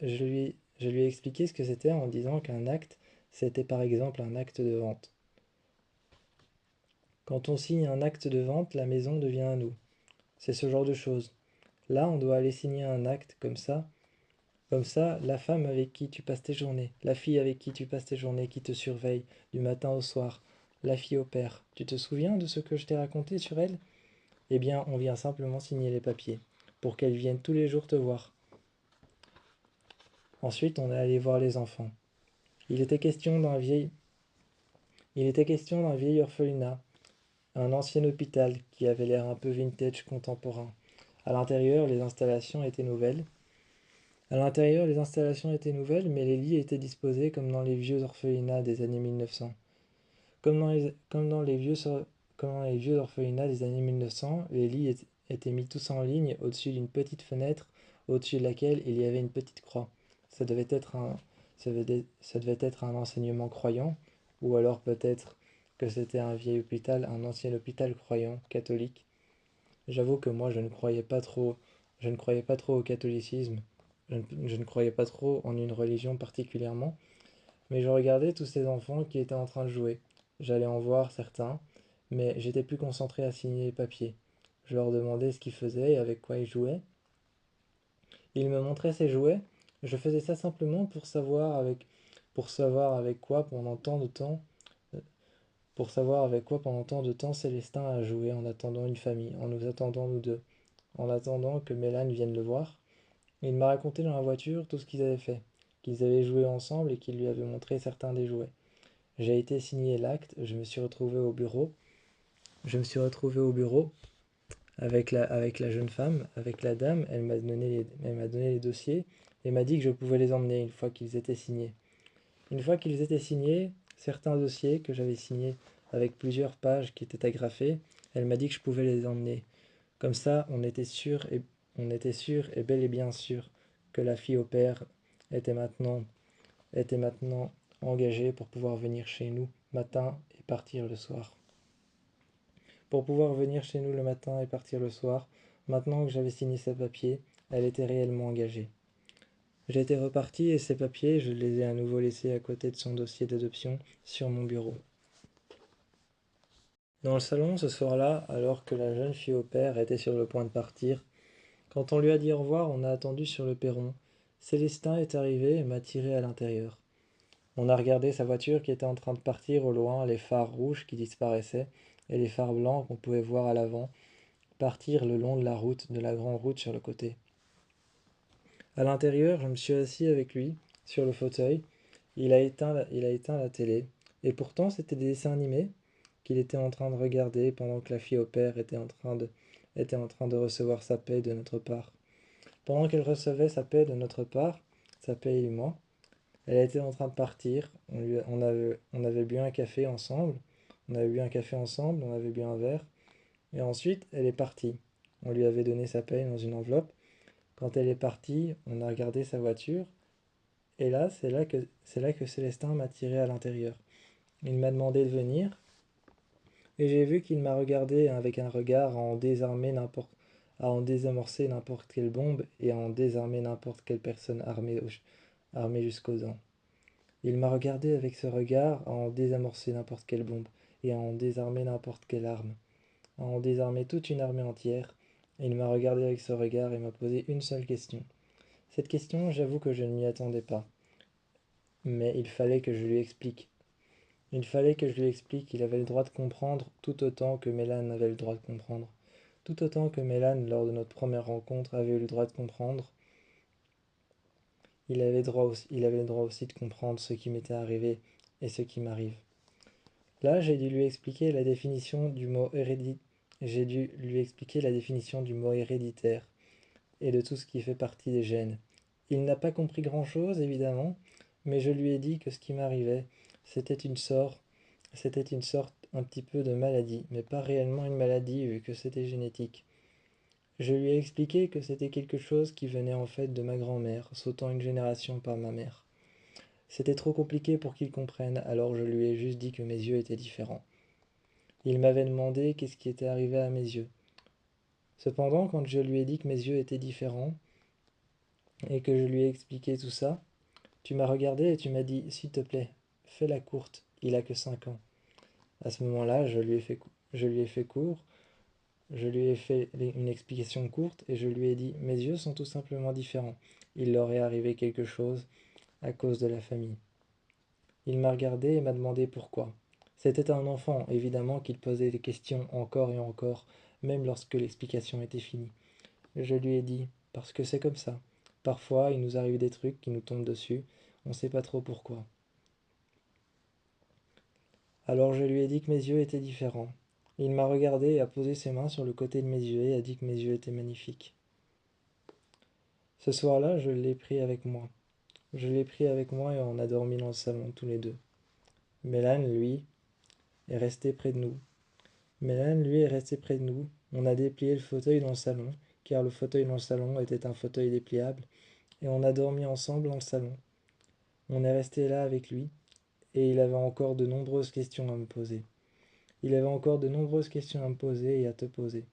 je lui ai expliqué ce que c'était en disant qu'un acte, c'était par exemple un acte de vente. Quand on signe un acte de vente, la maison devient à nous. C'est ce genre de choses. Là, on doit aller signer un acte comme ça. Comme ça, la femme avec qui tu passes tes journées, la fille avec qui tu passes tes journées, qui te surveille du matin au soir, la fille au père. Tu te souviens de ce que je t'ai raconté sur elle? Eh bien, on vient simplement signer les papiers, pour qu'elle vienne tous les jours te voir. Ensuite, on est allé voir les enfants. Il était question d'un vieil orphelinat, un ancien hôpital qui avait l'air un peu vintage contemporain. À l'intérieur, les installations étaient nouvelles. Mais les lits étaient disposés comme dans les vieux orphelinats des années 1900. Comme dans les vieux orphelinats des années 1900, les lits étaient mis tous en ligne au-dessus d'une petite fenêtre, au-dessus de laquelle il y avait une petite croix. Ça devait être un enseignement croyant, ou alors peut-être que c'était un ancien hôpital croyant, catholique. J'avoue que moi je ne croyais pas trop au catholicisme, je ne croyais pas trop en une religion particulièrement, mais je regardais tous ces enfants qui étaient en train de jouer. J'allais en voir certains, mais j'étais plus concentré à signer les papiers. Je leur demandais ce qu'ils faisaient et avec quoi ils jouaient. Ils me montraient ces jouets. Je faisais ça simplement pour savoir avec quoi pendant tant de temps pour savoir avec quoi pendant tant de temps Célestin a joué en attendant une famille, en nous attendant nous deux, en attendant que Mélane vienne le voir. Il m'a raconté dans la voiture tout ce qu'ils avaient fait, qu'ils avaient joué ensemble et qu'il lui avait montré certains des jouets. J'ai été signer l'acte, je me suis retrouvé au bureau. Je me suis retrouvé au bureau avec la jeune femme, avec la dame. Elle m'a donné les dossiers et m'a dit que je pouvais les emmener une fois qu'ils étaient signés. Une fois qu'ils étaient signés, certains dossiers que j'avais signés avec plusieurs pages qui étaient agrafées, elle m'a dit que je pouvais les emmener. Comme ça, on était sûr et bel et bien sûr que la fille au père était était maintenant engagée pour pouvoir venir chez nous matin et partir le soir. Pour pouvoir venir chez nous le matin et partir le soir, maintenant que j'avais signé ses papiers, elle était réellement engagée. J'étais reparti et ses papiers, je les ai à nouveau laissés à côté de son dossier d'adoption sur mon bureau. Dans le salon ce soir-là, alors que la jeune fille au père était sur le point de partir, quand on lui a dit au revoir, on a attendu sur le perron. Célestin est arrivé et m'a tiré à l'intérieur. On a regardé sa voiture qui était en train de partir au loin, les phares rouges qui disparaissaient et les phares blancs qu'on pouvait voir à l'avant partir le long de la route, de la grande route sur le côté. À l'intérieur, je me suis assis avec lui, sur le fauteuil. Il a éteint la télé, et pourtant c'était des dessins animés qu'il était en train de regarder pendant que la fille au père était en train de recevoir sa paix de notre part. Pendant qu'elle recevait sa paix de notre part, sa paix et moi, elle était en train de partir. On avait bu un café ensemble, on avait bu un verre, et ensuite elle est partie. On lui avait donné sa paie dans une enveloppe. Quand elle est partie, on a regardé sa voiture, et là, c'est là que Célestin m'a tiré à l'intérieur. Il m'a demandé de venir, et j'ai vu qu'il m'a regardé avec un regard à en désamorcer n'importe quelle bombe et à en désarmer n'importe quelle personne armée jusqu'aux dents. Il m'a regardé avec ce regard à en désamorcer n'importe quelle bombe et à en désarmer n'importe quelle arme, à en désarmer toute une armée entière. Et il m'a regardé avec ce regard et m'a posé une seule question. Cette question, j'avoue que je ne m'y attendais pas. Mais il fallait que je lui explique. Il fallait que je lui explique qu'il avait le droit de comprendre tout autant que Mélane avait le droit de comprendre. Tout autant que Mélane, lors de notre première rencontre, avait eu le droit de comprendre, il avait le droit aussi de comprendre ce qui m'était arrivé et ce qui m'arrive. Là, j'ai dû lui expliquer la définition du mot J'ai dû lui expliquer la définition du mot héréditaire et de tout ce qui fait partie des gènes. Il n'a pas compris grand-chose, évidemment, mais je lui ai dit que ce qui m'arrivait, c'était c'était une sorte un petit peu de maladie, mais pas réellement une maladie vu que c'était génétique. Je lui ai expliqué que c'était quelque chose qui venait en fait de ma grand-mère, sautant une génération par ma mère. C'était trop compliqué pour qu'il comprenne, alors je lui ai juste dit que mes yeux étaient différents. Il m'avait demandé qu'est-ce qui était arrivé à mes yeux. Cependant, quand je lui ai dit que mes yeux étaient différents, et que je lui ai expliqué tout ça, tu m'as regardé et tu m'as dit, s'il te plaît, fais-la courte, il a que 5 ans. À ce moment-là, je lui ai fait court, je lui ai fait une explication courte et je lui ai dit, mes yeux sont tout simplement différents. Il leur est arrivé quelque chose à cause de la famille. Il m'a regardé et m'a demandé pourquoi. C'était un enfant, évidemment qu'il posait des questions encore et encore, même lorsque l'explication était finie. Je lui ai dit, parce que c'est comme ça. Parfois, il nous arrive des trucs qui nous tombent dessus, on ne sait pas trop pourquoi. Alors je lui ai dit que mes yeux étaient différents. Il m'a regardé et a posé ses mains sur le côté de mes yeux et a dit que mes yeux étaient magnifiques. Ce soir-là, je l'ai pris avec moi. Je l'ai pris avec moi et on a dormi dans le salon tous les deux. Mélane, lui, est resté près de nous. Mélane, lui, est resté près de nous. On a déplié le fauteuil dans le salon, car le fauteuil dans le salon était un fauteuil dépliable, et on a dormi ensemble dans le salon. On est resté là avec lui, et il avait encore de nombreuses questions à me poser. Il avait encore de nombreuses questions à me poser et à te poser.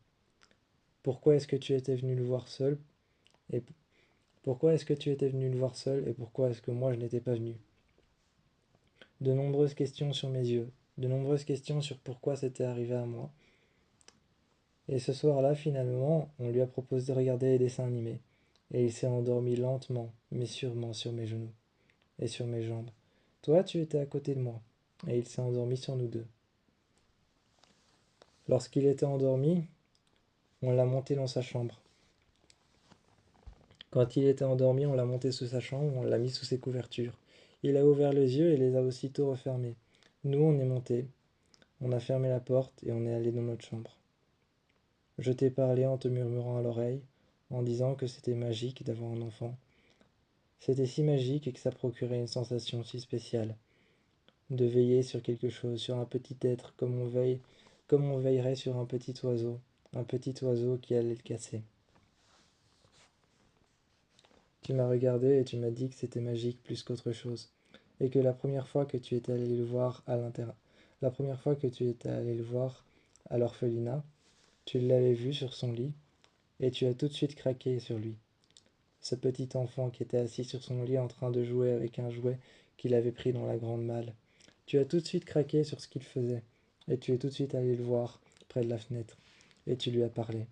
Pourquoi est-ce que tu étais venu le voir seul? Et pourquoi est-ce que tu étais venu le voir seul et pourquoi est-ce que moi je n'étais pas venu? De nombreuses questions sur mes yeux, de nombreuses questions sur pourquoi c'était arrivé à moi. Et ce soir-là, finalement, on lui a proposé de regarder les dessins animés. Et il s'est endormi lentement, mais sûrement sur mes genoux et sur mes jambes. Toi, tu étais à côté de moi, et il s'est endormi sur nous deux. Lorsqu'il était endormi, on l'a monté dans sa chambre. Quand il était endormi, on l'a monté sous sa chambre, on l'a mis sous ses couvertures. Il a ouvert les yeux et les a aussitôt refermés. Nous, on est montés, on a fermé la porte et on est allé dans notre chambre. Je t'ai parlé en te murmurant à l'oreille, en disant que c'était magique d'avoir un enfant. C'était si magique et que ça procurait une sensation si spéciale. De veiller sur quelque chose, sur un petit être, comme on veillerait sur un petit oiseau qui allait le casser. Tu m'as regardé et tu m'as dit que c'était magique plus qu'autre chose, et que la première fois que tu étais allé le voir la première fois que tu étais allé le voir à l'orphelinat, tu l'avais vu sur son lit, et tu as tout de suite craqué sur lui. Ce petit enfant qui était assis sur son lit en train de jouer avec un jouet qu'il avait pris dans la grande malle. Tu as tout de suite craqué sur ce qu'il faisait, et tu es tout de suite allé le voir près de la fenêtre, et tu lui as parlé.